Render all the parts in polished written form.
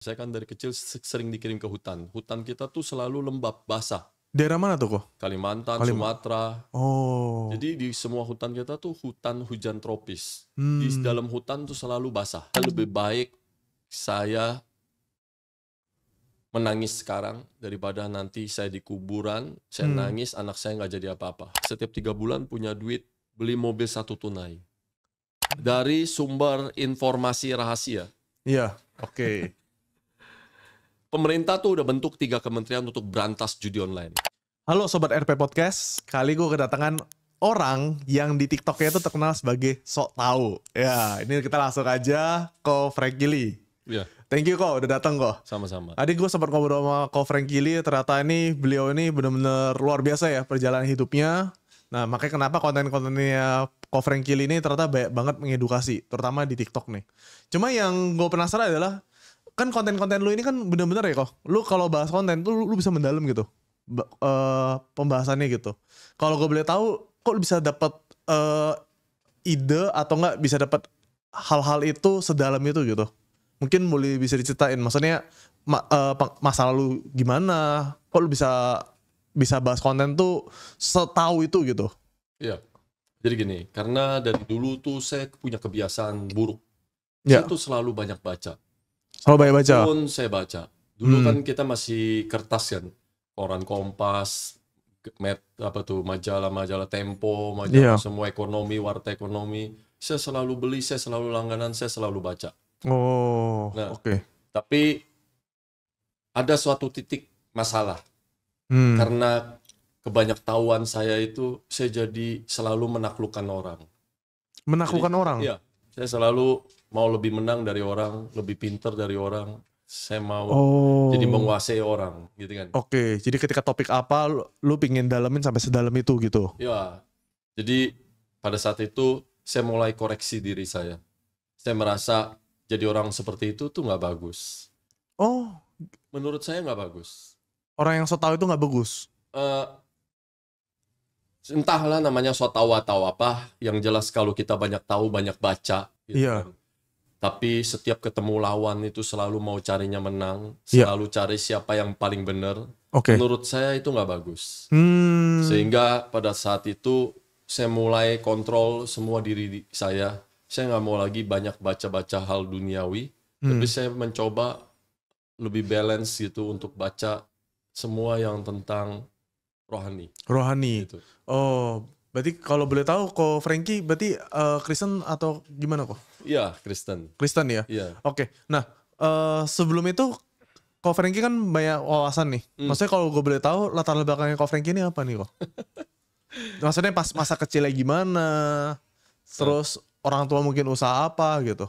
Saya kan dari kecil sering dikirim ke hutan. Hutan kita tuh selalu lembab, basah. Daerah mana tuh kok? Kalimantan, Kalimantan. Sumatera. Oh. Jadi di semua hutan kita tuh hutan hujan tropis. Di Hmm. dalam hutan tuh selalu basah. Lebih baik saya menangis sekarang daripada nanti saya di kuburan, saya nangis, anak saya nggak jadi apa-apa. Setiap 3 bulan punya duit beli mobil 1 tunai. Dari sumber informasi rahasia. Iya, oke. Pemerintah tuh udah bentuk 3 kementerian untuk berantas judi online. Halo Sobat RP Podcast, kali gue kedatangan orang yang di TikToknya itu terkenal sebagai sok tahu. Ya, ini kita langsung aja ke Franky Lee. Iya, Thank you kok udah datang kok. sama-sama. Tadi gue sempat ngobrol sama Ko Franky Lee, ternyata beliau ini bener-bener luar biasa ya perjalanan hidupnya. Nah makanya kenapa konten-kontennya Ko Franky Lee ini ternyata banyak banget mengedukasi, terutama di TikTok nih. Cuma yang gue penasaran adalah, kan konten-konten lu ini kan bener-bener ya kok, lu kalau bahas konten tuh lu bisa mendalam gitu, pembahasannya gitu. Kalau gue boleh tahu, kok lu bisa dapat ide atau nggak bisa dapat hal-hal itu sedalam itu gitu? Mungkin boleh bisa diceritain, maksudnya masa lalu gimana, kok lu bisa bahas konten tuh setahu itu gitu? Iya. Jadi gini, karena dari dulu tuh saya punya kebiasaan buruk. Ya, Saya tuh selalu banyak baca. selalu banyak baca. Apapun saya baca. Dulu kan kita masih kertas kan, koran Kompas, majalah-majalah Tempo, majalah Iya. semua ekonomi, warta ekonomi. Saya selalu beli, saya selalu langganan, saya selalu baca. Oh, Nah, oke. tapi ada suatu titik masalah. Hmm. Karena kebanyaktauan saya itu, saya jadi selalu menaklukkan orang. Menaklukkan orang. Iya, saya selalu mau lebih menang dari orang, lebih pinter dari orang. Saya mau jadi menguasai orang, gitu kan. Oke, jadi ketika topik apa lu pingin dalemin sampai sedalam itu gitu. Ya, jadi pada saat itu saya mulai koreksi diri saya. Saya merasa jadi orang seperti itu tuh nggak bagus. Oh, Menurut saya nggak bagus. orang yang so tahu itu nggak bagus. Eh, Entahlah namanya so tahu atau apa. Yang jelas kalau kita banyak tahu, banyak baca. Gitu Iya. kan. Tapi setiap ketemu lawan itu selalu mau carinya menang. Iya. Selalu cari siapa yang paling benar. Oke. Menurut saya itu nggak bagus. Hmm. Sehingga pada saat itu saya mulai kontrol semua diri saya. Saya nggak mau lagi banyak baca-baca hal duniawi. Tapi saya mencoba lebih balance gitu untuk baca semua yang tentang rohani. Rohani. Gitu. Oh, berarti kalau boleh tahu kok Franky berarti Kristen atau gimana kok? Iya, Kristen. Kristen ya? Iya. Oke. Nah, sebelum itu kok Franky kan banyak wawasan nih. Maksudnya kalau gue boleh tahu latar belakangnya kok Franky ini apa nih kok? Maksudnya pas masa kecilnya gimana? Terus orang tua mungkin usaha apa gitu?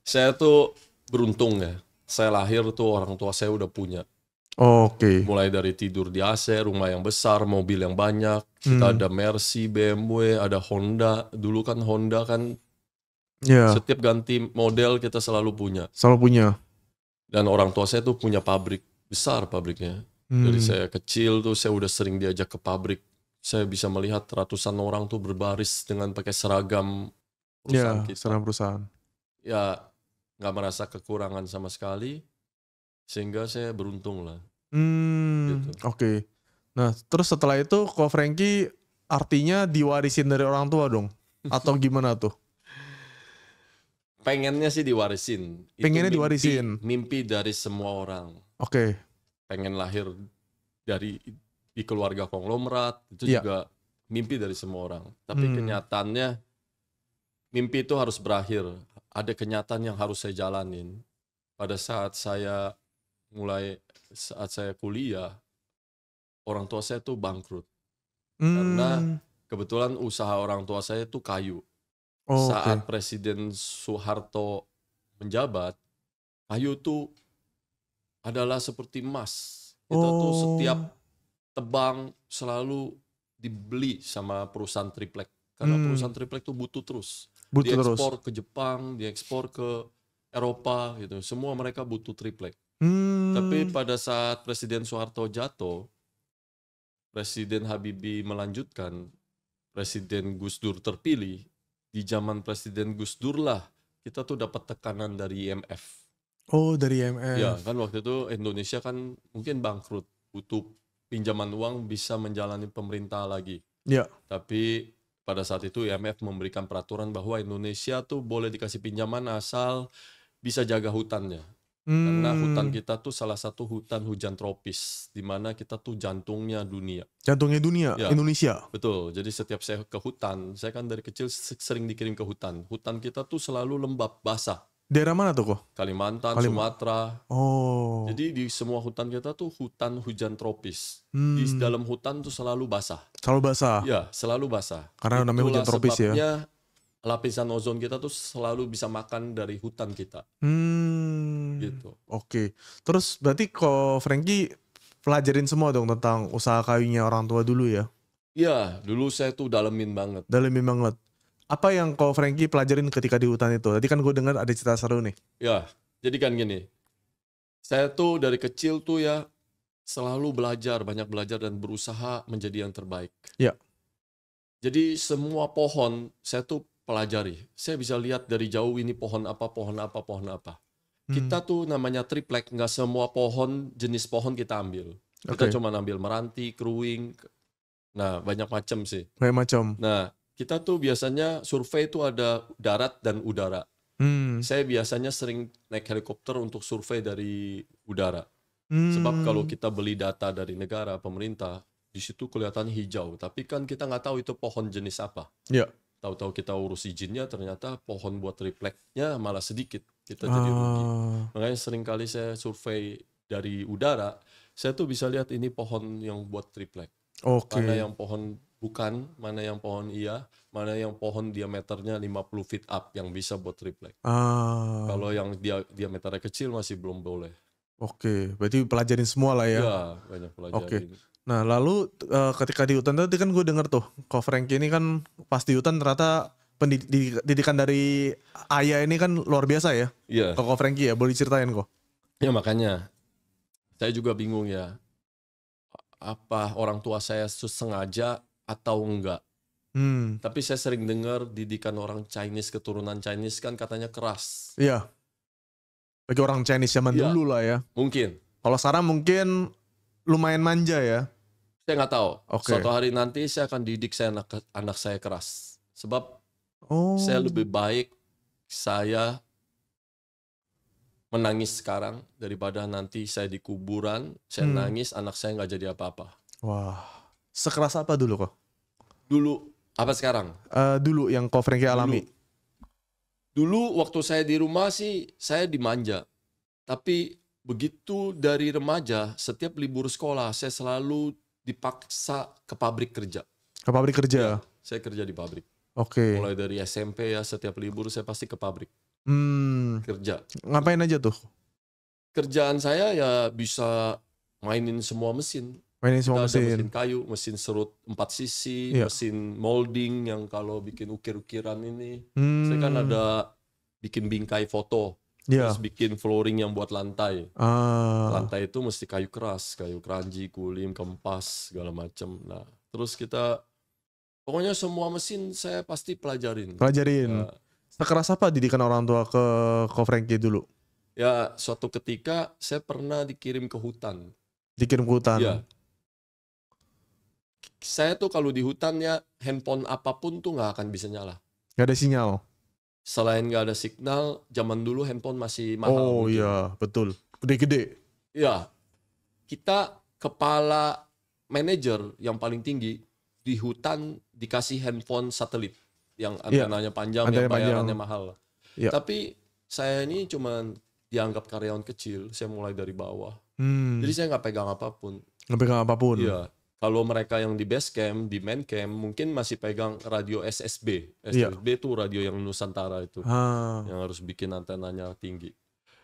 Saya tuh beruntung ya. Saya lahir tuh orang tua saya udah punya. Oke. Mulai dari tidur di AC, rumah yang besar, mobil yang banyak. Kita ada Mercy, BMW, ada Honda. Dulu kan Honda kan setiap ganti model kita selalu punya. Selalu punya. Dan orang tua saya tuh punya pabrik, besar pabriknya. Dari saya kecil tuh saya udah sering diajak ke pabrik. Saya bisa melihat ratusan orang tuh berbaris dengan pakai seragam perusahaan kita. Seragam perusahaan. Ya, nggak merasa kekurangan sama sekali. Sehingga saya beruntung lah. Gitu. Oke. Nah, terus setelah itu kok Franky artinya diwarisin dari orang tua dong? Atau gimana tuh? Pengennya sih diwarisin. Pengennya Itu diwarisin. mimpi dari semua orang. Oke. Pengen lahir di keluarga konglomerat, itu juga mimpi dari semua orang. Tapi kenyataannya mimpi itu harus berakhir. Ada kenyataan yang harus saya jalanin. Pada saat saya kuliah, orang tua saya tuh bangkrut. Karena kebetulan usaha orang tua saya tuh kayu. Saat Presiden Soeharto menjabat, kayu tuh adalah seperti emas. Kita tuh setiap tebang selalu dibeli sama perusahaan triplek. Karena perusahaan triplek tuh butuh terus. Diekspor ke Jepang, diekspor ke Eropa gitu. Semua mereka butuh triplek. Tapi pada saat Presiden Soeharto jatuh, Presiden Habibie melanjutkan, Presiden Gus Dur terpilih. Di zaman Presiden Gus Dur lah kita tuh dapat tekanan dari IMF. Oh, dari Ya, IMF. kan waktu itu Indonesia kan mungkin bangkrut, butuh pinjaman uang bisa menjalani pemerintah lagi. Ya. Tapi pada saat itu IMF memberikan peraturan bahwa Indonesia tuh boleh dikasih pinjaman asal bisa jaga hutannya. Karena hutan Hmm, kita tuh salah satu hutan hujan tropis, di mana kita tuh jantungnya dunia. jantungnya dunia, Ya, Indonesia. betul. Jadi setiap saya ke hutan, saya kan dari kecil sering dikirim ke hutan. Hutan kita tuh selalu lembab, basah. Daerah mana tuh kok? Kalimantan, Kalimantan. Sumatera. Oh. Jadi di semua hutan kita tuh hutan hujan tropis. Di Hmm, dalam hutan tuh selalu basah. selalu basah. Ya, selalu basah. Karena namanya hujan Itulah tropis ya. sebabnya lapisan ozon kita tuh selalu bisa makan dari hutan kita. Gitu. Oke. Terus berarti kok Frankie pelajarin semua dong tentang usaha kayunya orang tua dulu ya? Ya, dulu saya tuh dalemin banget. Dalemin banget. Apa yang kok Frankie pelajarin ketika di hutan itu? Tadi kan gue dengar ada cerita seru nih. Ya, jadi kan gini. Saya tuh dari kecil tuh ya selalu belajar, banyak belajar dan berusaha menjadi yang terbaik. Ya. Jadi semua pohon saya tuh pelajari. Saya bisa lihat dari jauh ini pohon apa, pohon apa, pohon apa. Kita tuh namanya triplek, nggak semua pohon, jenis pohon kita ambil. Kita Oke. cuma ambil meranti, keruing, nah banyak macam sih. Kayak macam. Nah, kita tuh biasanya survei itu ada darat dan udara. Saya biasanya sering naik helikopter untuk survei dari udara. Sebab kalau kita beli data dari negara, pemerintah, di situ kelihatan hijau. Tapi kan kita nggak tahu itu pohon jenis apa. Ya. Tahu-tahu kita urus izinnya, ternyata pohon buat tripleknya malah sedikit. Kita jadi rugi. Makanya sering kali saya survei dari udara, saya tuh bisa lihat ini pohon yang buat triplek. Oke. Mana yang pohon bukan, mana yang pohon iya, mana yang pohon diameternya 50 feet up yang bisa buat triplek. Kalau yang diameternya kecil masih belum boleh. Oke, berarti pelajarin semua lah ya. Ya, banyak Oke. pelajarin. Nah lalu ketika di hutan tadi kan gue denger tuh, Ko Frankie ini kan pas di hutan ternyata pendidikan dari ayah ini kan luar biasa ya. Iya. Ko Frankie ya, boleh ceritain kok. Ya makanya saya juga bingung ya. Apa orang tua saya sengaja atau enggak? Tapi saya sering dengar didikan orang Chinese, keturunan Chinese kan katanya keras. Iya. Bagi orang Chinese zaman Iya, dulu lah ya. mungkin. Kalau sekarang mungkin lumayan manja ya. Saya nggak tahu. Oke. Suatu hari nanti saya akan didik anak saya keras. Sebab Oh. saya lebih baik saya menangis sekarang daripada nanti saya di kuburan, saya nangis, anak saya nggak jadi apa-apa. Wah. Sekeras apa dulu kok? Dulu, apa sekarang? Dulu yang Ko Frankie alami. Dulu waktu saya di rumah sih saya dimanja. Tapi begitu dari remaja, setiap libur sekolah saya selalu dipaksa ke pabrik kerja. Ke pabrik kerja. Ya, saya kerja di pabrik. Oke. Mulai dari SMP ya, setiap libur saya pasti ke pabrik kerja. Ngapain aja tuh? Kerjaan saya ya bisa mainin semua mesin. Mainin semua Kita ada mesin. mesin kayu, mesin serut 4 sisi, Iya. mesin molding yang kalau bikin ukir-ukiran ini. Saya kan ada bikin bingkai foto, Iya. terus bikin flooring yang buat lantai. Ah. Lantai itu mesti kayu keras, kayu keranji, kulim, kempas, segala macam. Nah, terus kita pokoknya semua mesin saya pasti pelajarin. Pelajarin. Ya, Sekeras apa didikan orang tua ke Ko Frankie dulu? ya suatu ketika saya pernah dikirim ke hutan. Dikirim ke hutan. Ya. Saya tuh kalau di hutan ya handphone apapun tuh nggak akan bisa nyala. Gak ada sinyal. Selain nggak ada signal, zaman dulu handphone masih mahal. Oh mungkin. iya, betul. Gede-gede. Ya, kita kepala manajer yang paling tinggi di hutan dikasih handphone satelit yang antenanya panjang, yang bayarannya mahal. Ya. Tapi saya ini cuman dianggap karyawan kecil, saya mulai dari bawah. Jadi saya nggak pegang apapun. Nggak pegang apapun. Iya. Kalau mereka yang di base camp, di main camp, mungkin masih pegang radio SSB. SSB itu radio yang Nusantara itu. Yang harus bikin antenanya tinggi.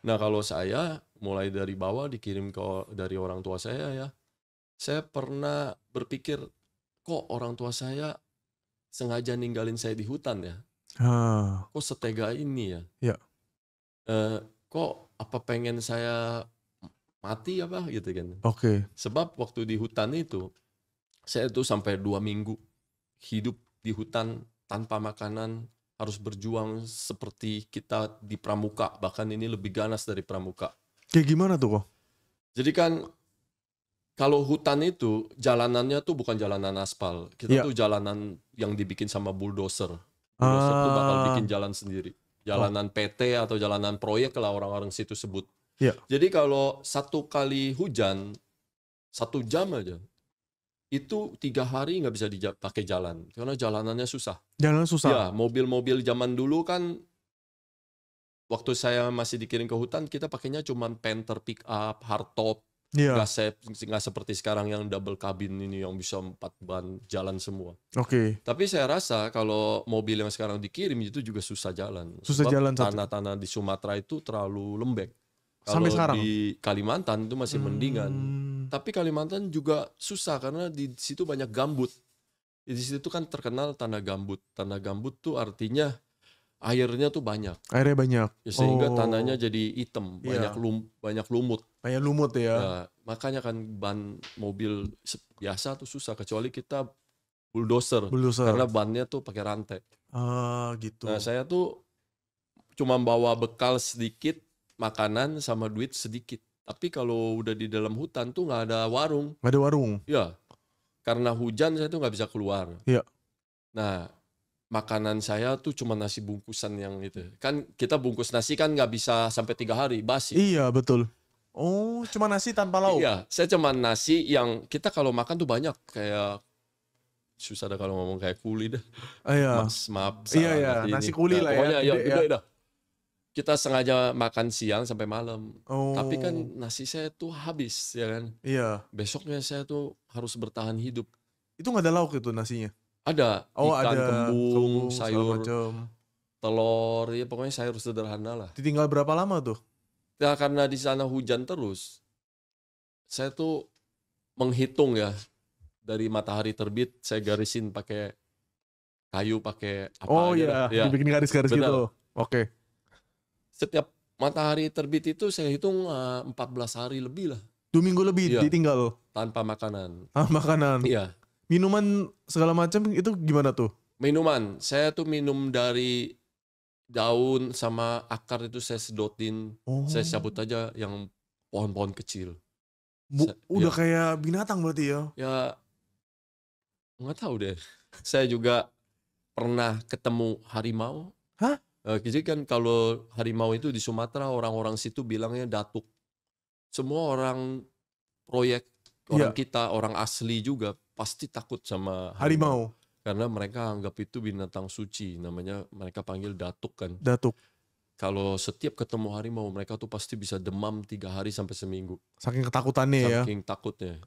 Nah kalau saya mulai dari bawah dikirim dari orang tua saya ya. Saya pernah berpikir, kok orang tua saya sengaja ninggalin saya di hutan ya? Kok setega ini ya? Iya. Kok apa pengen saya mati apa gitu kan? Oke. Sebab waktu di hutan itu, saya tuh sampai 2 minggu hidup di hutan tanpa makanan, harus berjuang seperti kita di pramuka, bahkan ini lebih ganas dari pramuka. Kayak gimana tuh kok? Jadi kan kalau hutan itu jalanannya tuh bukan jalanan aspal. Kita tuh jalanan yang dibikin sama bulldozer. Bulldozer tuh bakal bikin jalan sendiri. Jalanan PT atau jalanan proyek lah orang-orang situ sebut. Jadi kalau satu kali hujan, 1 jam aja, itu 3 hari nggak bisa dipakai jalan. Karena jalanannya susah. Jalan susah? Ya, mobil-mobil zaman dulu kan, waktu saya masih dikirim ke hutan, kita pakainya cuma Panther pick up, hardtop. Nggak seperti sekarang yang double cabin ini yang bisa 4 ban jalan semua. Tapi saya rasa kalau mobil yang sekarang dikirim itu juga susah jalan. Susah jalan. Tanah-tanah di Sumatera itu terlalu lembek. Sampai sekarang? Di Kalimantan itu masih mendingan. Tapi Kalimantan juga susah karena di situ banyak gambut. Di situ kan terkenal tanah gambut. Tanah gambut tuh artinya airnya tuh banyak. Airnya banyak. Ya, sehingga tanahnya jadi hitam, banyak lumut. Banyak lumut ya. Ya. Makanya kan ban mobil biasa tuh susah, kecuali kita bulldozer. Karena bannya tuh pakai rantai. Gitu. Nah, saya tuh cuma bawa bekal sedikit, makanan sama duit sedikit. Tapi kalau udah di dalam hutan tuh nggak ada warung. Nggak ada warung? Ya, karena hujan saya tuh nggak bisa keluar. Iya. Nah, makanan saya tuh cuma nasi bungkusan yang itu. Kan kita bungkus nasi kan nggak bisa sampai 3 hari, basi. Iya, betul. Oh, cuma nasi tanpa lauk? Iya, saya cuma nasi yang kita kalau makan tuh banyak. Kayak, susah dah kalau ngomong kayak kuli dah. Maaf. Iya, nasi kuli lah ya. Pokoknya ya, gede dah. Kita sengaja makan siang sampai malam. Tapi kan nasi saya tuh habis, ya kan. Iya. Besoknya saya tuh harus bertahan hidup. Itu nggak ada lauk itu nasinya? Ada. Ikan, kembung, sayur, telur, ya pokoknya sayur sederhana lah. Ditinggal berapa lama tuh? Ya karena di sana hujan terus, saya tuh menghitung ya, dari matahari terbit saya garisin pakai kayu, pakai apa aja. Dibikin garis-garis gitu. Setiap matahari terbit itu saya hitung 14 hari lebih lah. 2 minggu lebih ditinggal? Tanpa makanan. Makanan? Iya. Minuman segala macam itu gimana tuh? Minuman, saya tuh minum dari daun sama akar itu saya sedotin, saya cabut aja yang pohon-pohon kecil. Udah kayak binatang berarti ya? Ya, nggak tahu deh. Saya juga pernah ketemu harimau. Hah? Jadi kan kalau harimau itu di Sumatera orang-orang situ bilangnya datuk. Semua orang proyek, orang kita, orang asli juga pasti takut sama harimau. Karena mereka anggap itu binatang suci, namanya mereka panggil datuk kan. Datuk. Kalau setiap ketemu harimau, mereka tuh pasti bisa demam 3 hari sampai seminggu. Saking ketakutannya ya? Saking takutnya.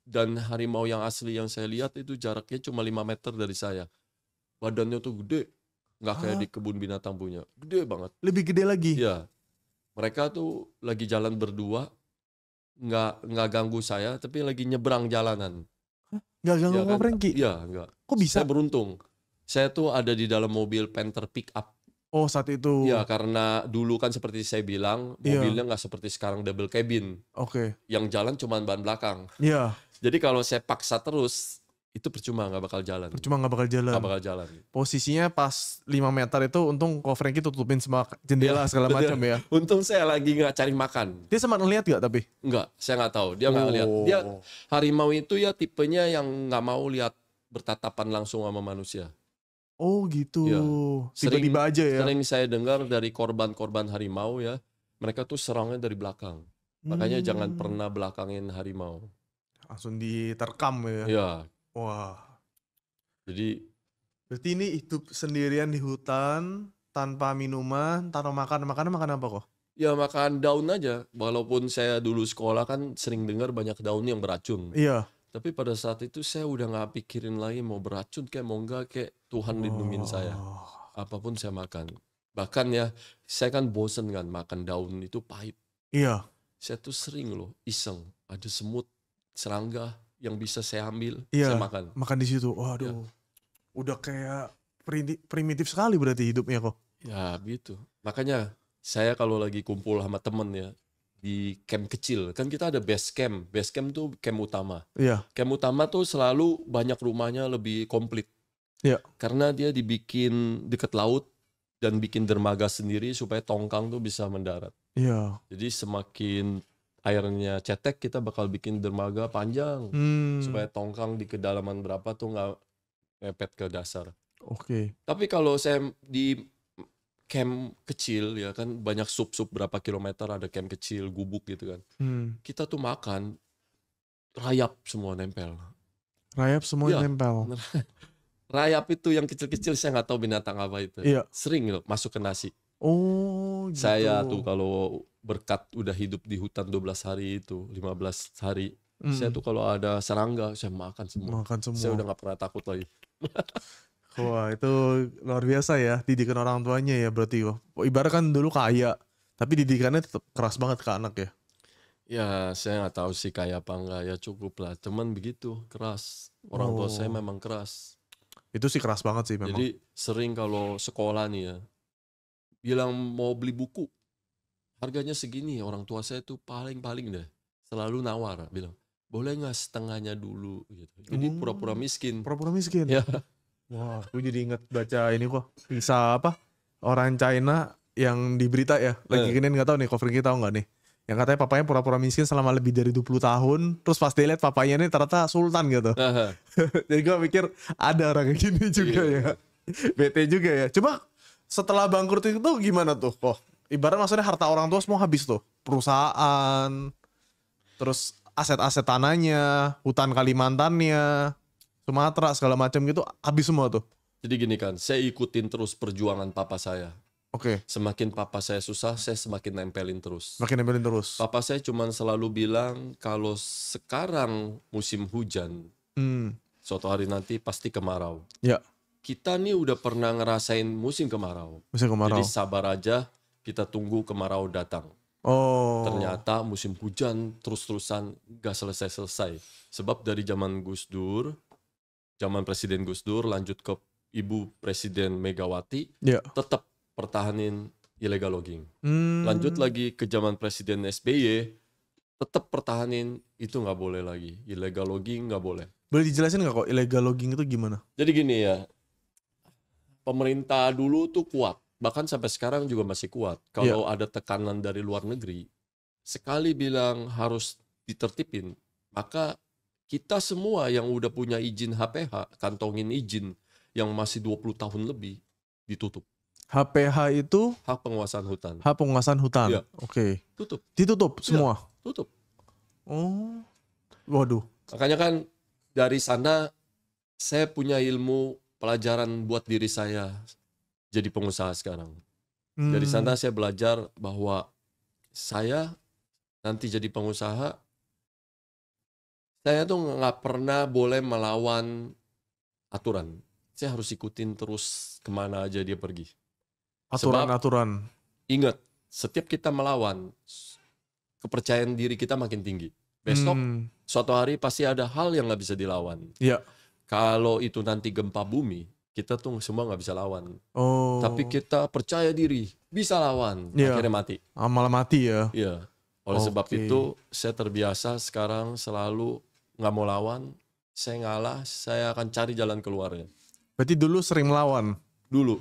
Dan harimau yang asli yang saya lihat itu jaraknya cuma 5 meter dari saya. Badannya tuh gede, nggak kayak di kebun binatang punya. Gede banget. Lebih gede lagi? Iya. Mereka tuh lagi jalan berdua, nggak ganggu saya, tapi lagi nyebrang jalanan. Nggak ganggu ya kan? Franky? Iya, enggak. Kok bisa? Saya beruntung. Saya tuh ada di dalam mobil Panther pick up. Oh, saat itu. Ya, karena dulu kan seperti saya bilang, mobilnya nggak seperti sekarang double cabin. Yang jalan cuma ban belakang. Iya. Jadi kalau saya paksa terus, itu percuma, nggak bakal jalan. Nggak bakal jalan. Posisinya pas 5 meter itu untung kok Franky tutupin semua jendela segala macam ya. Untung saya lagi nggak cari makan. Dia sempat ngeliat gak tapi? Enggak, saya nggak tahu. Dia nggak lihat. Dia harimau itu ya tipenya yang nggak mau lihat bertatapan langsung sama manusia. Oh gitu. Ya. Tiba-tiba aja ya. Sering saya dengar dari korban-korban harimau ya, mereka tuh serangnya dari belakang. Makanya jangan pernah belakangin harimau. Langsung diterkam ya. Iya. Wah. Jadi berarti ini hidup sendirian di hutan tanpa minuman, tanpa makan apa kok? Ya makan daun aja. Walaupun saya dulu sekolah kan sering dengar banyak daun yang beracun. Iya. Tapi pada saat itu saya udah nggak pikirin lagi mau beracun kayak mau enggak, kayak Tuhan lindungin saya. Apapun saya makan. Bahkan ya saya kan bosen kan makan daun itu pahit. Iya. Saya tuh sering loh iseng ada semut, serangga yang bisa saya ambil, saya makan. Makan di situ. Waduh. Ya. Udah kayak primitif sekali berarti hidupnya kok. Ya gitu. Makanya saya kalau lagi kumpul sama temen ya di camp kecil, kan kita ada base camp. Base camp tuh camp utama. Iya. Camp utama tuh selalu banyak rumahnya lebih komplit. Iya. Karena dia dibikin deket laut, dan bikin dermaga sendiri supaya tongkang tuh bisa mendarat. Iya. Jadi semakin airnya cetek, kita bakal bikin dermaga panjang supaya tongkang di kedalaman berapa tuh nggak mepet ke dasar. Oke. Tapi kalau saya di camp kecil ya kan, banyak sub berapa kilometer ada camp kecil, gubuk gitu kan. Kita tuh makan rayap semua nempel. Rayap semua Iya. nempel. Rayap itu yang kecil-kecil, saya nggak tahu binatang apa itu. Iya. Sering loh masuk ke nasi. Oh gitu. Saya tuh kalau berkat udah hidup di hutan 12 hari itu, 15 hari. Saya tuh kalau ada serangga, saya makan semua. Makan semua. Saya udah gak pernah takut lagi. Wah itu luar biasa ya, didikan orang tuanya ya berarti. Ibarat kan dulu kaya, tapi didikannya tetap keras banget ke anak ya. Ya saya nggak tahu sih kaya apa enggak, ya cukup lah. Cuman begitu, keras. Orang tua saya memang keras. Itu sih keras banget sih memang. Jadi sering kalau sekolah nih ya, bilang mau beli buku, harganya segini. Orang tua saya tuh paling deh selalu nawar, bilang boleh nggak setengahnya dulu gitu. Jadi pura-pura miskin. Pura-pura miskin. Ya. Wah, gue jadi inget baca ini kok. Kisah apa? Orang China yang di berita ya. Lagi gini nggak tahu nih, Franky tahu nggak nih? Yang katanya papanya pura-pura miskin selama lebih dari 20 tahun. Terus pas dia lihat papanya ini ternyata sultan gitu. Jadi gue pikir ada orang kayak gini juga ya. Bete juga ya. Coba setelah bangkrut itu gimana tuh? Oh, ibarat maksudnya harta orang tua semua habis tuh. Perusahaan, terus aset-aset tanahnya, hutan Kalimantannya, Sumatera segala macam gitu habis semua tuh. Jadi gini kan, saya ikutin terus perjuangan papa saya. Oke. Semakin papa saya susah, saya semakin nempelin terus. Makin nempelin terus. Papa saya cuman selalu bilang kalau sekarang musim hujan, suatu hari nanti pasti kemarau. Ya. Kita nih udah pernah ngerasain musim kemarau. Musim kemarau. Jadi sabar aja, kita tunggu kemarau datang. Oh. Ternyata musim hujan terus-terusan gak selesai-selesai. Sebab dari zaman Gus Dur, zaman Presiden Gus Dur lanjut ke Ibu Presiden Megawati, tetap pertahanin illegal logging. Lanjut lagi ke zaman Presiden SBY, tetap pertahanin itu nggak boleh lagi. Illegal logging nggak boleh. Boleh dijelasin nggak kok illegal logging itu gimana? Jadi gini ya, pemerintah dulu tuh kuat. Bahkan sampai sekarang juga masih kuat. Kalau ada tekanan dari luar negeri, sekali bilang harus ditertipin, maka kita semua yang udah punya izin HPH, kantongin izin yang masih 20 tahun lebih, ditutup. HPH itu? Hak penguasaan hutan. Hak penguasaan hutan, ya. Oke. Tutup. Ditutup semua? Ya, tutup. Oh, waduh. Makanya kan dari sana saya punya ilmu pelajaran buat diri saya jadi pengusaha sekarang. Dari sana saya belajar bahwa saya nanti jadi pengusaha, saya tuh nggak pernah boleh melawan aturan. Saya harus ikutin terus kemana aja dia pergi. Aturan-aturan. Ingat, setiap kita melawan, kepercayaan diri kita makin tinggi. Besok, suatu hari pasti ada hal yang nggak bisa dilawan. Iya. Kalau itu nanti gempa bumi, kita tuh semua nggak bisa lawan. Oh. Tapi kita percaya diri, bisa lawan. Akhirnya mati. Malah mati ya? Iya. Oleh sebab itu, saya terbiasa sekarang selalu nggak mau lawan. Saya ngalah, saya akan cari jalan keluarnya. Berarti dulu sering melawan? Dulu.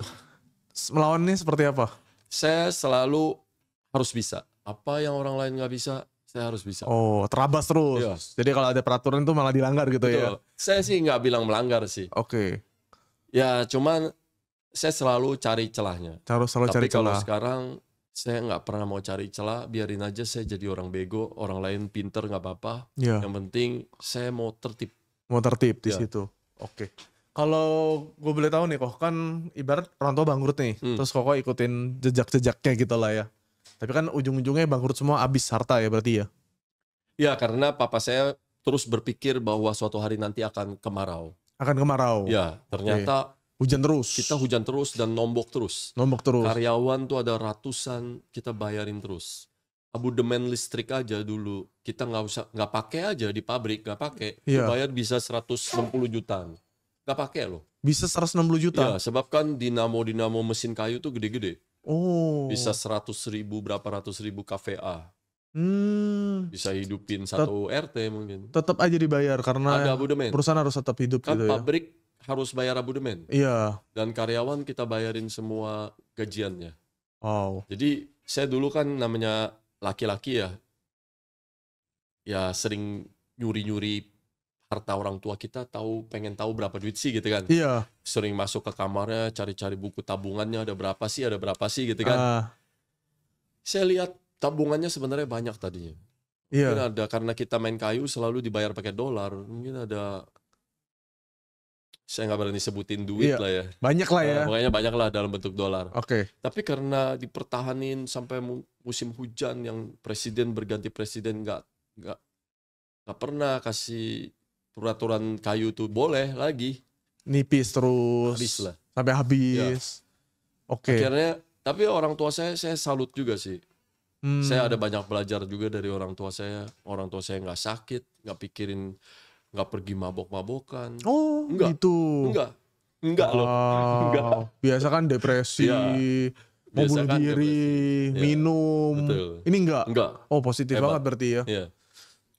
Melawannya seperti apa? Saya selalu harus bisa. Apa yang orang lain nggak bisa, saya harus bisa. Oh, terabas terus. Iya. Jadi kalau ada peraturan itu malah dilanggar gitu. Betul. Ya? Saya sih nggak bilang melanggar sih. Oke. Ya cuman saya selalu cari celahnya. Selalu Tapi cari celah. kalau sekarang saya nggak pernah mau cari celah, biarin aja saya jadi orang bego, orang lain pinter nggak apa-apa. Ya. Yang penting saya mau tertib. Mau tertib di situ. Oke. Kalau gue boleh tahu nih kok, kan ibarat orang tua bangkrut nih, terus kok ikutin jejak-jejaknya gitu lah ya. Tapi kan ujung-ujungnya bangkrut semua, habis harta ya berarti ya? Ya karena papa saya terus berpikir bahwa suatu hari nanti akan kemarau. Akan kemarau? Ya, ternyata hujan terus. Kita hujan terus dan nombok terus. Nombok terus. Karyawan tuh ada ratusan, kita bayarin terus. Abodemen listrik aja dulu kita nggak pakai aja di pabrik, nggak pakai. Bayar bisa 160 jutaan. Nggak pakai loh. Bisa 160 juta? Ya, sebab kan dinamo mesin kayu tuh gede-gede. Oh. Bisa 100.000, berapa ratus ribu kVA. Bisa hidupin satu RT mungkin. Tetap aja dibayar karena ada abodemen. Perusahaan harus tetap hidup kan gitu ya. Pabrik harus bayar abodemen. Iya. Dan karyawan kita bayarin semua gajiannya. Wow. Jadi saya dulu kan namanya laki-laki ya sering nyuri-nyuri harta orang tua kita, pengen tahu berapa duit sih gitu kan. Iya. Sering masuk ke kamarnya, cari-cari buku tabungannya, ada berapa sih gitu kan. Saya lihat tabungannya sebenarnya banyak tadinya. Iya. Mungkin ada karena kita main kayu selalu dibayar pakai dolar. Mungkin ada, saya nggak berani sebutin duit lah ya. Banyak lah ya. Pokoknya banyak lah dalam bentuk dolar. Oke. Tapi karena dipertahanin sampai musim hujan yang presiden berganti presiden nggak pernah kasih peraturan kayu tuh boleh lagi. Nipis terus. Habis lah. Sampai habis. Oke. Akhirnya, tapi orang tua saya salut juga sih. Saya ada banyak belajar juga dari orang tua saya. Orang tua saya nggak sakit, nggak pergi mabok-mabokan. Oh, enggak. gitu. Enggak loh. Enggak. Biasa kan depresi, mau bunuh diri, minum. Betul. Ini enggak? Enggak. Oh, positif banget berarti ya. Iya.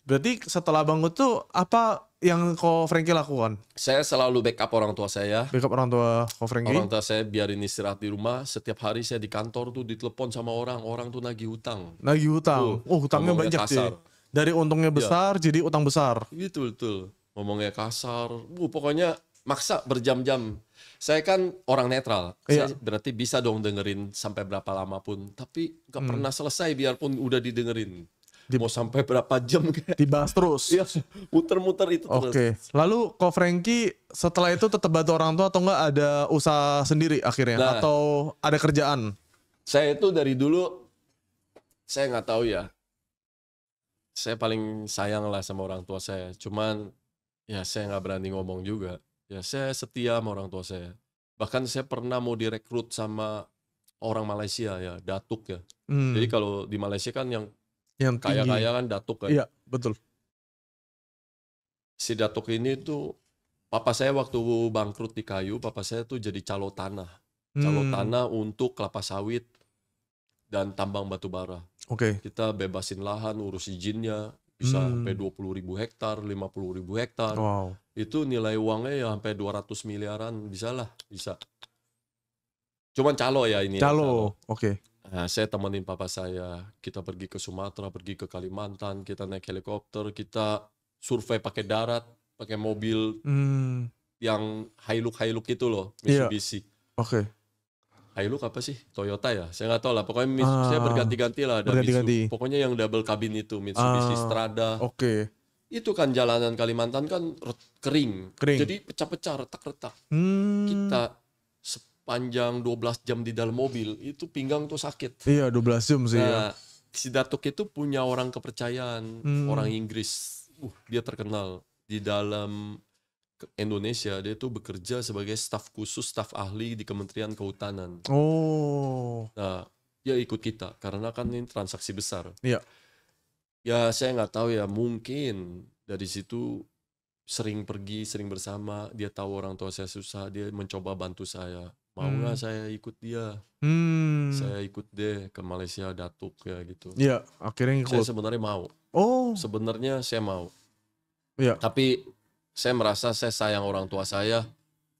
Berarti setelah bangun tuh apa yang Ko Franky lakukan? Saya selalu backup orang tua saya. Backup orang tua Ko Franky? Orang tua saya biarin istirahat di rumah. Setiap hari saya di kantor tuh ditelepon sama orang tuh nagih hutang. Nagih hutang? Hutangnya banyak sih. Dari untungnya besar jadi utang besar. Gitu, betul. Ngomongnya kasar. Pokoknya maksa berjam-jam. Saya kan orang netral. Saya berarti bisa dong dengerin sampai berapa lama pun. Tapi gak pernah selesai biarpun udah didengerin. Mau sampai berapa jam kayak dibahas terus. Iya, muter-muter itu terus. Oke. Lalu Ko Franky setelah itu tetap bantu orang tua atau enggak ada usaha sendiri akhirnya atau ada kerjaan? Saya itu dari dulu saya nggak tahu ya. Saya paling sayang lah sama orang tua saya. Cuman ya saya nggak berani ngomong juga. Ya saya setia sama orang tua saya. Bahkan saya pernah mau direkrut sama orang Malaysia ya, datuk ya. Jadi kalau di Malaysia kan yang kaya-kaya kan datuk kan. Iya, betul. Si datuk ini tuh, papa saya waktu bangkrut di kayu, papa saya tuh jadi calo tanah. Calo tanah untuk kelapa sawit dan tambang batu bara. Oke. Kita bebasin lahan, urus izinnya, bisa sampai 20.000 hektar, 50.000 hektar. Wow. Itu nilai uangnya ya sampai 200 miliaran, bisa. Cuman calo ya ini. Calo, oke. Nah, saya temenin papa saya, kita pergi ke Sumatera, pergi ke Kalimantan, kita naik helikopter, kita survei pakai darat, pakai mobil yang Hilux itu loh, Mitsubishi. Oke. Hilux apa sih? Toyota ya? Saya nggak tahu lah, pokoknya saya berganti-ganti lah. Berganti-ganti. Pokoknya yang double cabin itu, Mitsubishi Strada. Oke. Itu kan jalanan Kalimantan kan kering. Jadi pecah-pecah, retak-retak. Kita panjang 12 jam di dalam mobil, itu pinggang tuh sakit. Iya, 12 jam sih. Nah, si datuk itu punya orang kepercayaan, orang Inggris. Dia terkenal di dalam Indonesia. Dia tuh bekerja sebagai staf khusus, staf ahli di Kementerian Kehutanan. Nah, dia ikut kita karena kan ini transaksi besar. Iya. Ya, saya nggak tahu ya, mungkin dari situ sering pergi, sering bersama. Dia tahu orang tua saya susah, dia mencoba bantu saya. Mau nggak saya ikut dia? Saya ikut deh ke Malaysia datuk ya gitu. Iya, akhirnya ikut. Saya sebenarnya mau. Sebenarnya saya mau. Iya. Tapi saya merasa saya sayang orang tua saya.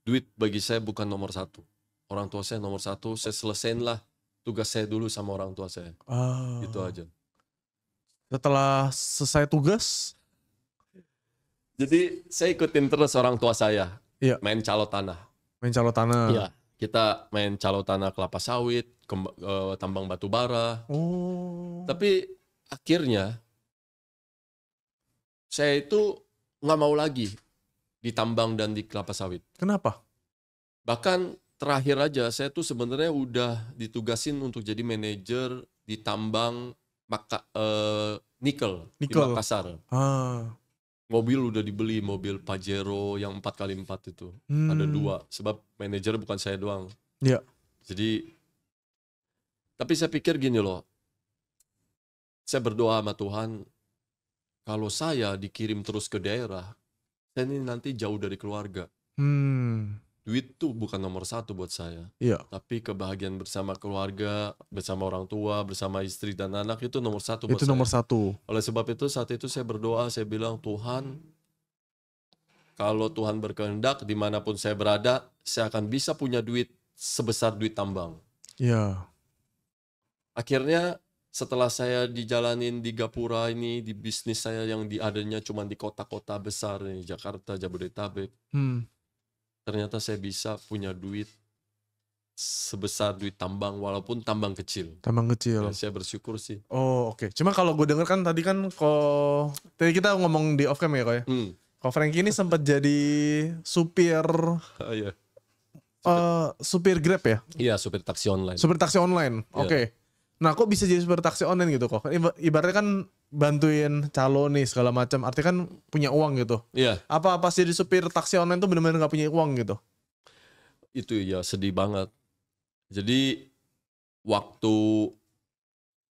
Duit bagi saya bukan nomor satu. Orang tua saya nomor satu. Saya selesain lah tugas saya dulu sama orang tua saya. Gitu aja. Setelah selesai tugas? Jadi saya ikutin terus orang tua saya. Iya. Main calo tanah. Iya. Kita main calo tanah kelapa sawit, tambang batu bara. Tapi akhirnya saya itu nggak mau lagi di tambang dan di kelapa sawit. Kenapa? Bahkan terakhir aja saya tuh sebenarnya udah ditugasin untuk jadi manajer di tambang nikel di Makassar. Mobil udah dibeli, mobil Pajero yang 4x4 itu. Ada 2, sebab manajer bukan saya doang. Iya. Jadi, tapi saya pikir gini loh, saya berdoa sama Tuhan, kalau saya dikirim terus ke daerah, saya ini nanti jauh dari keluarga. Duit tuh bukan nomor satu buat saya. Iya. Tapi kebahagiaan bersama keluarga, bersama orang tua, bersama istri dan anak itu nomor satu buat saya. Itu nomor satu. Oleh sebab itu saat itu saya berdoa, saya bilang, Tuhan, kalau Tuhan berkehendak dimanapun saya berada, saya akan bisa punya duit sebesar duit tambang. Iya. Akhirnya setelah saya dijalanin di Gapura ini, di bisnis saya yang adanya cuma di kota-kota besar nih, Jakarta, Jabodetabek. Ternyata saya bisa punya duit sebesar duit tambang walaupun tambang kecil. Tambang kecil. Ya, saya bersyukur sih. Oh oke. Cuma kalau gue denger kan tadi kan tadi kita ngomong di off cam ya kok ya. Ko Frankie ini sempat jadi supir Iya. supir Grab ya? Iya, supir taksi online. Supir taksi online. Oke. Nah, kok bisa jadi supir taksi online gitu kok? Ibaratnya kan bantuin calo nih segala macam. Artinya kan punya uang gitu. Iya. Apa pas jadi supir taksi online tuh benar-benar nggak punya uang gitu? Itu ya sedih banget. Jadi waktu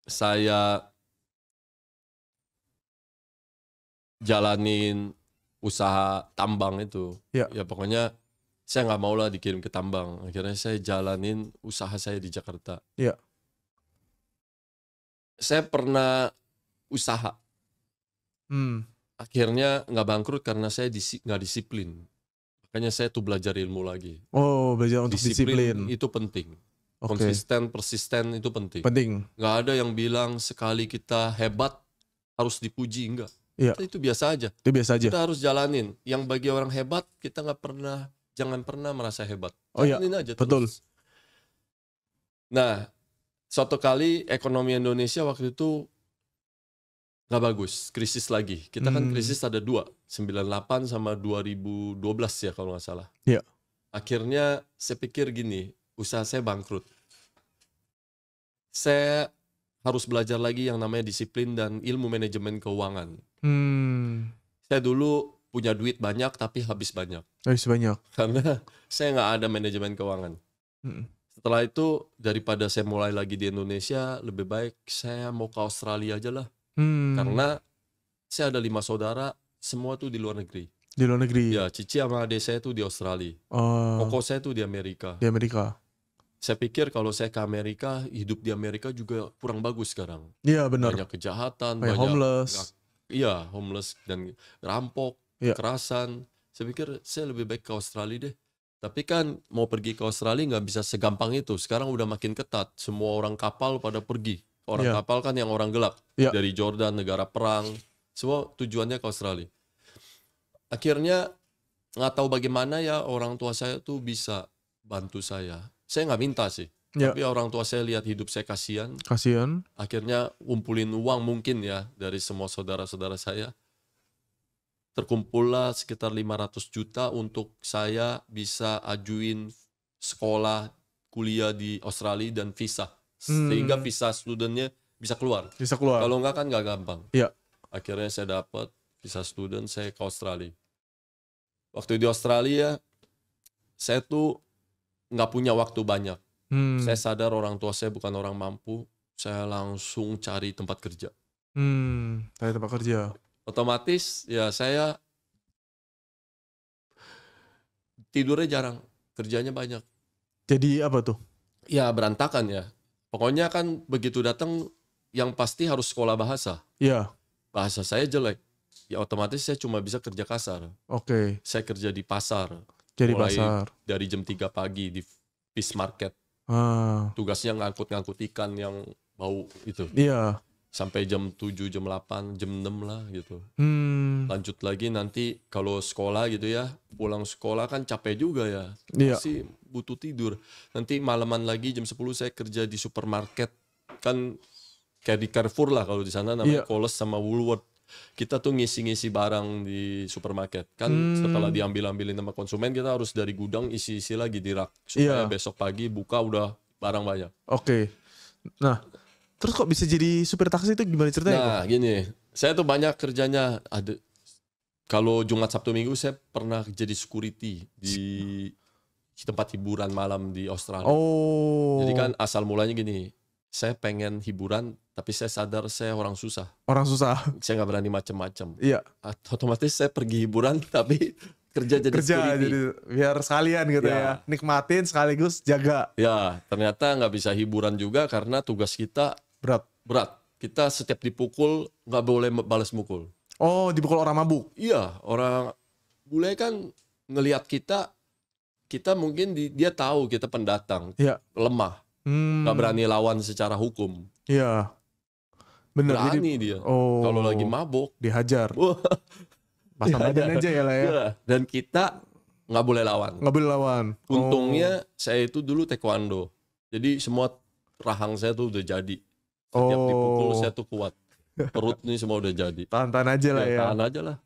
saya jalanin usaha tambang itu, ya pokoknya saya nggak mau lah dikirim ke tambang. Akhirnya saya jalanin usaha saya di Jakarta. Iya. Saya pernah usaha. Akhirnya nggak bangkrut karena saya nggak disiplin. Makanya saya tuh belajar ilmu lagi. Oh, belajar untuk disiplin. Itu penting. Konsisten, persisten itu penting. Nggak ada yang bilang sekali kita hebat harus dipuji, enggak. Iya. Itu biasa aja. Itu biasa aja. Kita harus jalanin. Yang bagi orang hebat kita jangan pernah merasa hebat. Jalanin aja betul. Terus. Nah, suatu kali ekonomi Indonesia waktu itu nggak bagus, krisis lagi. Kita kan krisis ada 2, 98 sama 2012 ya kalau nggak salah. Iya. Akhirnya saya pikir gini, usaha saya bangkrut. Saya harus belajar lagi yang namanya disiplin dan ilmu manajemen keuangan. Saya dulu punya duit banyak tapi habis banyak. Karena saya nggak ada manajemen keuangan. Setelah itu daripada saya mulai lagi di Indonesia, lebih baik saya mau ke Australia aja lah. Karena saya ada 5 saudara, semua tuh di luar negeri. Di luar negeri? Ya, cici sama adik saya tuh di Australia. Koko saya tuh di Amerika. Di Amerika. Saya pikir kalau saya ke Amerika, hidup di Amerika juga kurang bagus sekarang. Iya benar. Banyak kejahatan, banyak homeless. Iya, homeless dan rampok, kekerasan. Saya pikir saya lebih baik ke Australia deh. Tapi kan mau pergi ke Australia nggak bisa segampang itu. Sekarang udah makin ketat. Semua orang kapal pada pergi. Orang kapal kan yang orang gelap. Dari Jordan, negara perang. Semua tujuannya ke Australia. Akhirnya nggak tahu bagaimana ya orang tua saya tuh bisa bantu saya. Saya nggak minta sih. Tapi orang tua saya lihat hidup saya kasihan. Akhirnya ngumpulin uang mungkin ya dari semua saudara-saudara saya. Terkumpullah sekitar 500 juta untuk saya bisa ajuin sekolah, kuliah di Australia dan visa. Sehingga visa studentnya bisa keluar. Kalau enggak kan nggak gampang. Akhirnya saya dapat visa student, saya ke Australia. Waktu di Australia, saya tuh nggak punya waktu banyak. Saya sadar orang tua saya bukan orang mampu. Saya langsung cari tempat kerja. Cari tempat kerja. Otomatis ya saya tidurnya jarang, kerjanya banyak. Jadi apa tuh? Ya berantakan ya. Pokoknya kan begitu datang yang pasti harus sekolah bahasa. Iya. Bahasa saya jelek. Ya otomatis saya cuma bisa kerja kasar. Saya kerja di pasar. Dari jam 3 pagi di fish market. Tugasnya ngangkut-ngangkut ikan yang bau itu. Iya. Sampai jam 7, jam 8, jam 6 lah gitu. Lanjut lagi nanti kalau sekolah gitu ya, pulang sekolah kan capek juga ya. Masih butuh tidur. Nanti malaman lagi jam 10 saya kerja di supermarket. Kan kayak di Carrefour lah kalau di sana namanya Coles sama Woolworth. Kita tuh ngisi-ngisi barang di supermarket. Kan setelah diambil-ambilin sama konsumen, kita harus dari gudang isi-isi lagi di rak. Supaya besok pagi buka udah barang banyak. Nah, terus kok bisa jadi supir taksi itu gimana ceritanya? Nah, gini. Saya tuh banyak kerjanya. Kalau Jumat, Sabtu, Minggu saya pernah jadi security di tempat hiburan malam di Australia. Jadi kan asal mulanya gini. Saya pengen hiburan, tapi saya sadar saya orang susah. Saya nggak berani macam-macam. Otomatis saya pergi hiburan, tapi kerja jadi security. Jadi biar sekalian gitu ya. Nikmatin sekaligus jaga. Ya, ternyata nggak bisa hiburan juga karena tugas kita berat. Kita setiap dipukul nggak boleh balas mukul. Dipukul orang mabuk? Iya, orang bule kan ngelihat kita mungkin dia tahu kita pendatang, lemah, nggak berani lawan secara hukum. Iya, bener. Berani dia. Kalau lagi mabuk dihajar. Pasang badan aja ya lah ya. Dan kita nggak boleh lawan. Nggak boleh lawan. Untungnya saya itu dulu taekwondo, jadi semua rahang saya tuh udah jadi. Setiap dipukul saya tuh kuat. Perut ini semua udah jadi. Tahan aja lah ya. Tahan aja lah.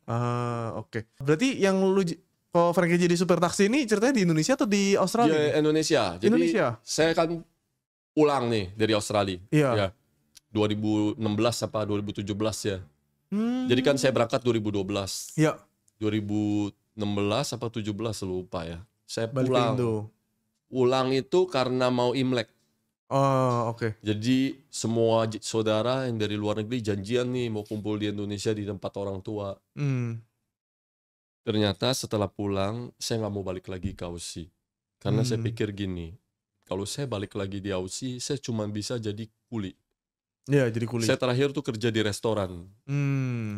Oke. Berarti yang lu kalau Frankie jadi supir taksi ini ceritanya di Indonesia atau di Australia? Ya, Indonesia. Jadi Indonesia. Saya kan pulang nih dari Australia. Iya. Ya. 2016 apa 2017 ya. Jadi kan saya berangkat 2012. Iya. 2016 apa 17 lupa ya. Saya balik pulang. Pulang itu karena mau Imlek. Oke. Jadi semua saudara yang dari luar negeri janjian nih mau kumpul di Indonesia di tempat orang tua. Ternyata setelah pulang saya nggak mau balik lagi ke Aussie. Karena saya pikir gini, kalau saya balik lagi di Aussie, saya cuma bisa jadi kuli. Iya, jadi kuli. Saya terakhir tuh kerja di restoran.